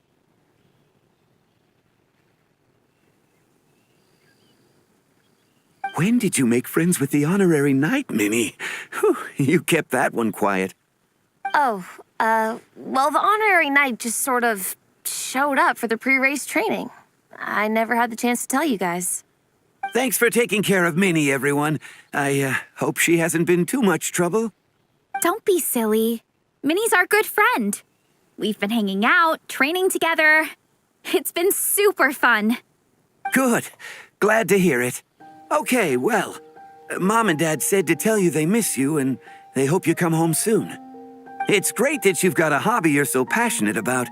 When did you make friends with the honorary knight, Minnie? Whew, you kept that one quiet. Oh, well, the honorary knight just sort of showed up for the pre-race training. I never had the chance to tell you guys. Thanks for taking care of Minnie, everyone. I hope she hasn't been too much trouble. Don't be silly. Minnie's our good friend. We've been hanging out, training together. It's been super fun. Good. Glad to hear it. Okay, well, Mom and Dad said to tell you they miss you and they hope you come home soon. It's great that you've got a hobby you're so passionate about,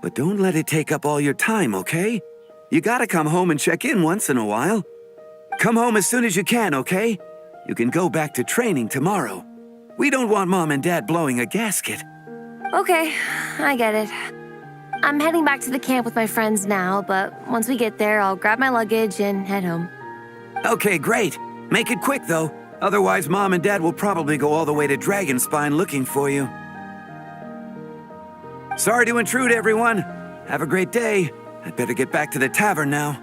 but don't let it take up all your time, okay? You gotta come home and check in once in a while. Come home as soon as you can, okay? You can go back to training tomorrow. We don't want Mom and Dad blowing a gasket. Okay, I get it. I'm heading back to the camp with my friends now, but once we get there, I'll grab my luggage and head home. Okay, great. Make it quick, though. Otherwise, Mom and Dad will probably go all the way to Dragonspine looking for you. Sorry to intrude, everyone. Have a great day. I'd better get back to the tavern now.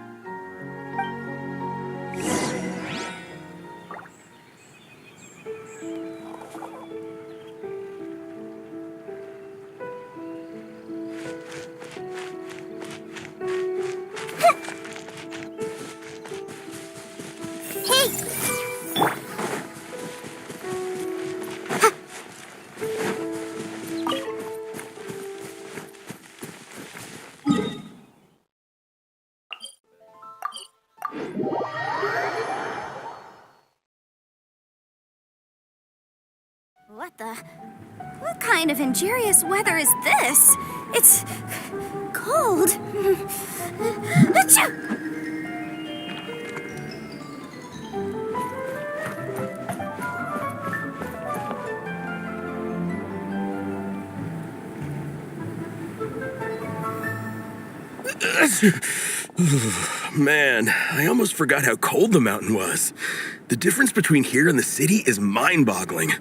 What kind of injurious weather is this? It's cold. Achoo! Man, I almost forgot how cold the mountain was. The difference between here and the city is mind-boggling.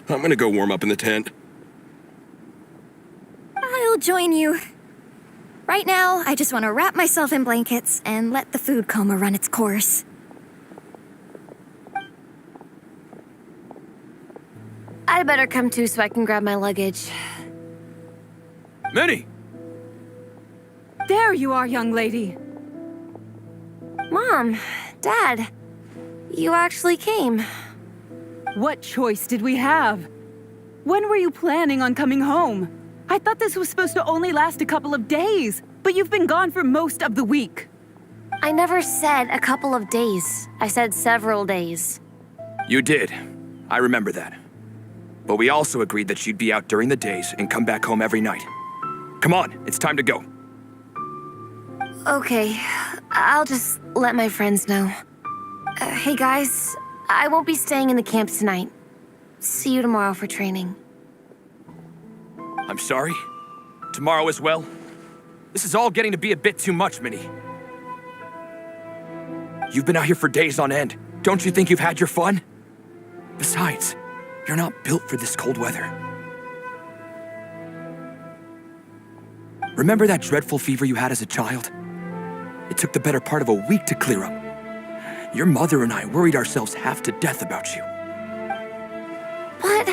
I'm gonna go warm up in the tent. I'll join you. Right now, I just want to wrap myself in blankets and let the food coma run its course. I better come too so I can grab my luggage. Minnie! There you are, young lady. Mom, Dad, you actually came. What choice did we have? When were you planning on coming home? I thought this was supposed to only last a couple of days, but you've been gone for most of the week. I never said a couple of days. I said several days. You did. I remember that. But we also agreed that you'd be out during the days and come back home every night. Come on, it's time to go. Okay, I'll just let my friends know. Hey guys, I won't be staying in the camp tonight. See you tomorrow for training. I'm sorry. Tomorrow as well. This is all getting to be a bit too much, Minnie. You've been out here for days on end. Don't you think you've had your fun? Besides, You're not built for this cold weather. Remember that dreadful fever you had as a child? It took the better part of a week to clear up. Your mother and I worried ourselves half to death about you. What?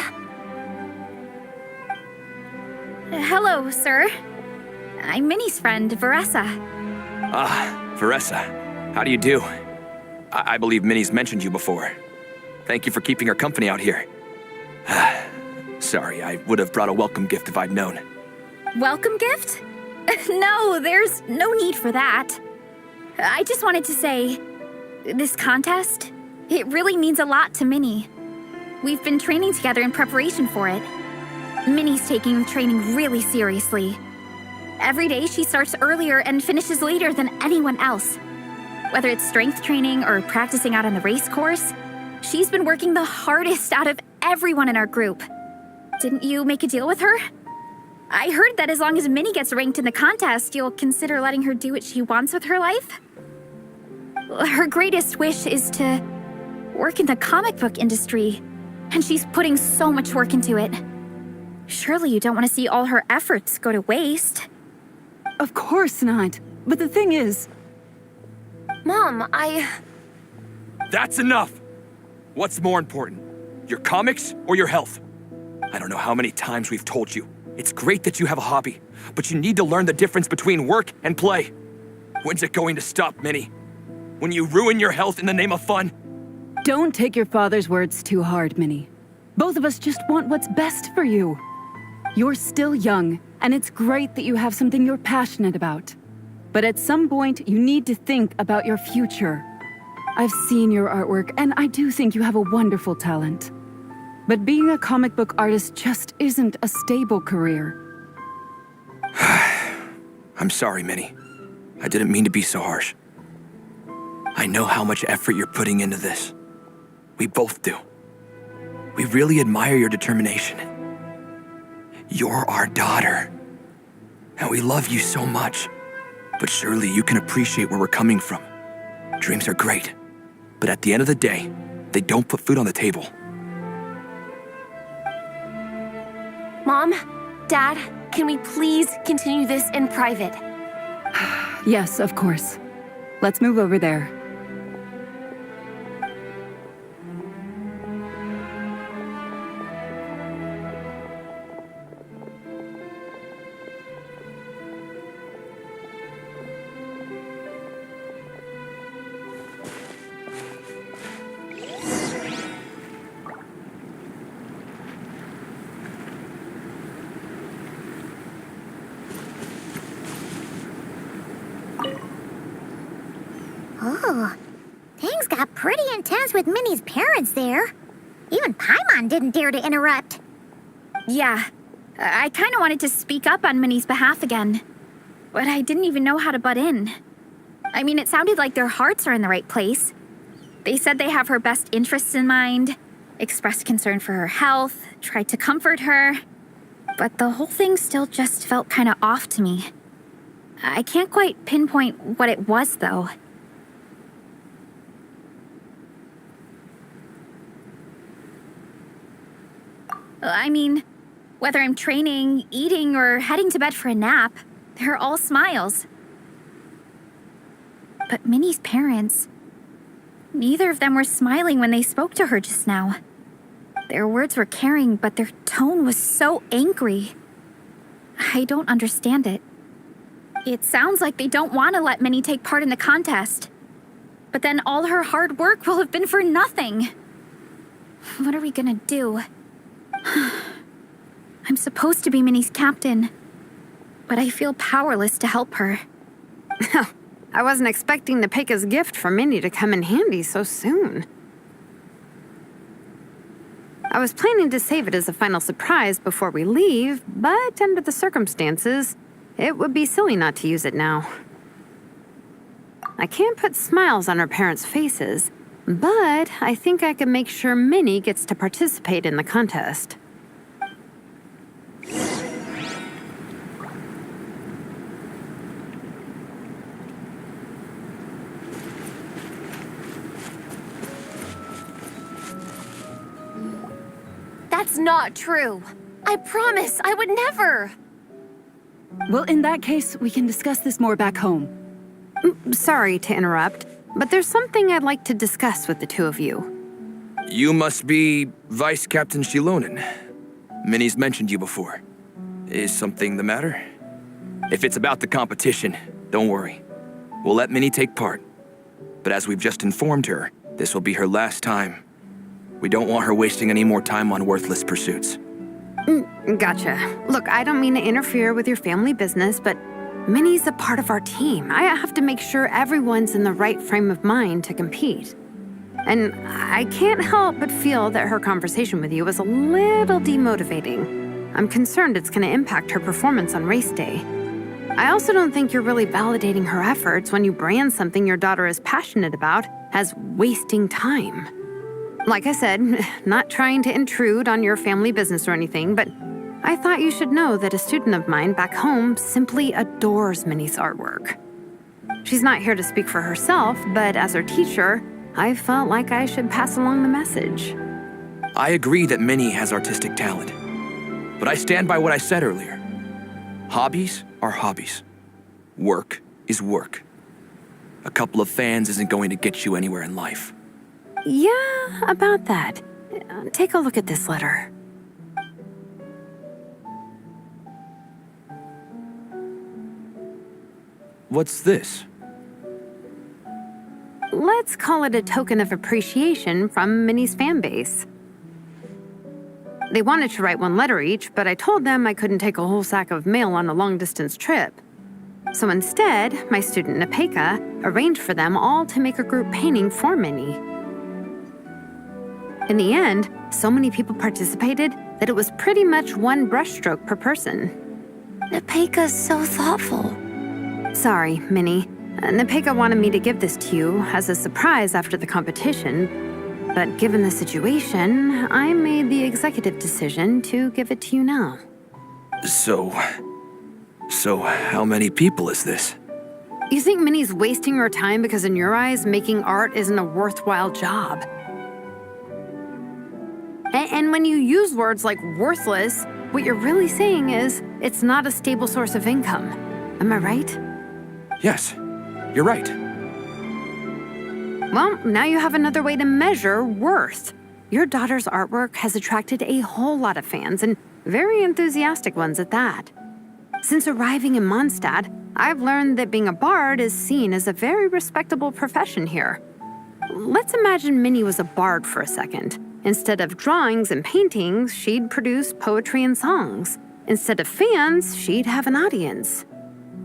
Hello, sir. I'm Minnie's friend, Veressa. Ah, Veressa. How do you do? I believe Minnie's mentioned you before. Thank you for keeping her company out here. Sorry, I would have brought a welcome gift if I'd known. Welcome gift? No, there's no need for that. I just wanted to say, this contest, it really means a lot to Minnie. We've been training together in preparation for it. Minnie's taking training really seriously. Every day she starts earlier and finishes later than anyone else. Whether it's strength training or practicing out on the race course, she's been working the hardest out of everyone in our group. Didn't you make a deal with her? I heard that as long as Minnie gets ranked in the contest, you'll consider letting her do what she wants with her life? Her greatest wish is to work in the comic book industry, and she's putting so much work into it. Surely you don't want to see all her efforts go to waste. Of course not. But the thing is... Mom, That's enough! What's more important, your comics or your health? I don't know how many times we've told you. It's great that you have a hobby, but you need to learn the difference between work and play. When's it going to stop, Minnie? When you ruin your health in the name of fun? Don't take your father's words too hard, Minnie. Both of us just want what's best for you. You're still young, and it's great that you have something you're passionate about. But at some point, you need to think about your future. I've seen your artwork, and I do think you have a wonderful talent. But being a comic book artist just isn't a stable career. I'm sorry, Minnie. I didn't mean to be so harsh. I know how much effort you're putting into this. We both do. We really admire your determination. You're our daughter. And we love you so much. But surely you can appreciate where we're coming from. Dreams are great. But at the end of the day, they don't put food on the table. Mom, Dad, can we please continue this in private? Yes, of course. Let's move over there. Oh, things got pretty intense with Minnie's parents there. Even Paimon didn't dare to interrupt. Yeah, I kind of wanted to speak up on Minnie's behalf again, but I didn't even know how to butt in. I mean, it sounded like their hearts are in the right place. They said they have her best interests in mind, expressed concern for her health, tried to comfort her, but the whole thing still just felt kind of off to me. I can't quite pinpoint what it was, though. I mean, whether I'm training, eating, or heading to bed for a nap, they're all smiles. But Minnie's parents, neither of them were smiling when they spoke to her just now. Their words were caring, but their tone was so angry. I don't understand it. It sounds like they don't want to let Minnie take part in the contest. But then all her hard work will have been for nothing. What are we gonna do? I'm supposed to be Minnie's captain, but I feel powerless to help her. I wasn't expecting the Pekka's gift from Minnie to come in handy so soon. I was planning to save it as a final surprise before we leave, but under the circumstances, it would be silly not to use it now. I can't put smiles on her parents' faces, but I think I can make sure Minnie gets to participate in the contest. That's not true. I promise I would never. Well, in that case, we can discuss this more back home. Sorry to interrupt, but there's something I'd like to discuss with the two of you. You must be Vice Captain Shilonen. Minnie's mentioned you before. Is something the matter? If it's about the competition, don't worry. We'll let Minnie take part. But as we've just informed her, this will be her last time. We don't want her wasting any more time on worthless pursuits. Gotcha. Look, I don't mean to interfere with your family business, but Minnie's a part of our team. I have to make sure everyone's in the right frame of mind to compete. And I can't help but feel that her conversation with you was a little demotivating. I'm concerned it's going to impact her performance on race day. I also don't think you're really validating her efforts when you brand something your daughter is passionate about as wasting time. Like I said, not trying to intrude on your family business or anything, but I thought you should know that a student of mine back home simply adores Minnie's artwork. She's not here to speak for herself, but as her teacher, I felt like I should pass along the message. I agree that Minnie has artistic talent. But I stand by what I said earlier. Hobbies are hobbies. Work is work. A couple of fans isn't going to get you anywhere in life. Yeah, about that. Take a look at this letter. What's this? Let's call it a token of appreciation from Minnie's fan base. They wanted to write one letter each, but I told them I couldn't take a whole sack of mail on a long-distance trip. So instead, my student Nepeka arranged for them all to make a group painting for Minnie. In the end, so many people participated that it was pretty much one brushstroke per person. Nepeka's so thoughtful. Sorry, Minnie. Nepeka wanted me to give this to you as a surprise after the competition, but given the situation, I made the executive decision to give it to you now. So how many people is this? You think Minnie's wasting her time because in your eyes, making art isn't a worthwhile job? And when you use words like worthless, what you're really saying is it's not a stable source of income. Am I right? Yes, you're right. Well, now you have another way to measure worth. Your daughter's artwork has attracted a whole lot of fans, and very enthusiastic ones at that. Since arriving in Mondstadt, I've learned that being a bard is seen as a very respectable profession here. Let's imagine Minnie was a bard for a second. Instead of drawings and paintings, she'd produce poetry and songs. Instead of fans, she'd have an audience.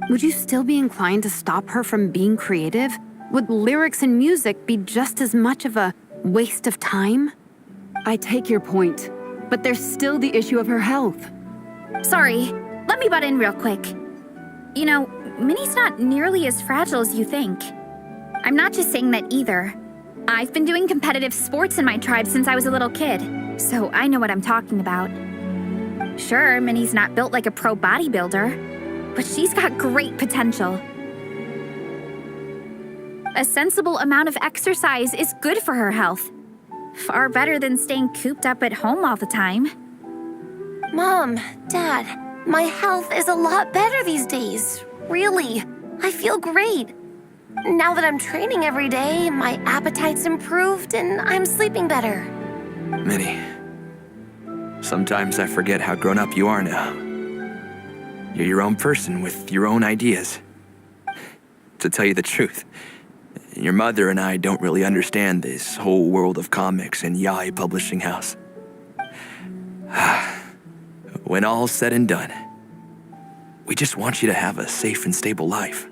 Would you still be inclined to stop her from being creative? Would lyrics and music be just as much of a waste of time? I take your point, but there's still the issue of her health. Sorry, let me butt in real quick. You know, Minnie's not nearly as fragile as you think. I'm not just saying that either. I've been doing competitive sports in my tribe since I was a little kid, so I know what I'm talking about. Sure, Minnie's not built like a pro bodybuilder, but she's got great potential. A sensible amount of exercise is good for her health. Far better than staying cooped up at home all the time. Mom, Dad, my health is a lot better these days. Really, I feel great. Now that I'm training every day, my appetite's improved and I'm sleeping better. Minnie, sometimes I forget how grown up you are now. You're your own person with your own ideas. To tell you the truth, your mother and I don't really understand this whole world of comics and Yai Publishing House. When all's said and done, we just want you to have a safe and stable life.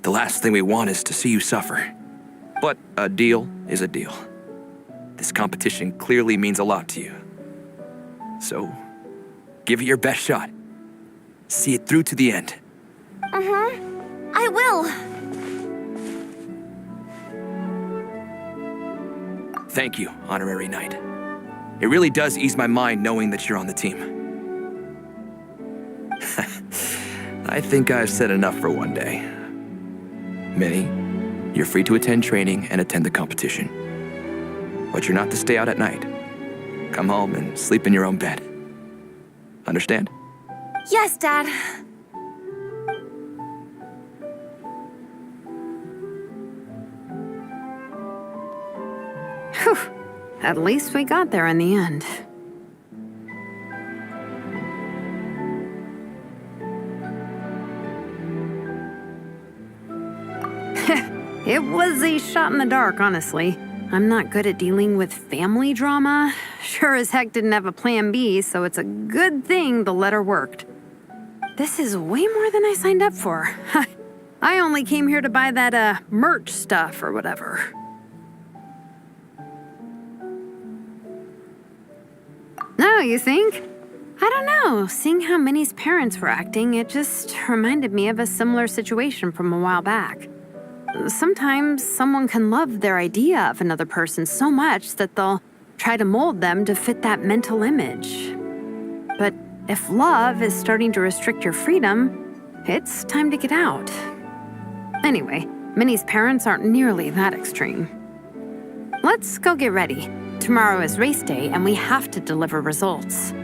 The last thing we want is to see you suffer. But a deal is a deal. This competition clearly means a lot to you. So, give it your best shot. See it through to the end. I will. Thank you, Honorary Knight. It really does ease my mind knowing that you're on the team. I think I've said enough for one day. Minnie, you're free to attend training and attend the competition. But you're not to stay out at night. come home and sleep in your own bed. Understand? Yes, Dad. Whew. At least we got there in the end. It was a shot in the dark, honestly. I'm not good at dealing with family drama. Sure as heck didn't have a plan B, so it's a good thing the letter worked. This is way more than I signed up for. I only came here to buy that, merch stuff or whatever. No, you think? I don't know. Seeing how Minnie's parents were acting, it just reminded me of a similar situation from a while back. Sometimes someone can love their idea of another person so much that they'll try to mold them to fit that mental image. But if love is starting to restrict your freedom, it's time to get out. Anyway, Minnie's parents aren't nearly that extreme. Let's go get ready. Tomorrow is race day and we have to deliver results.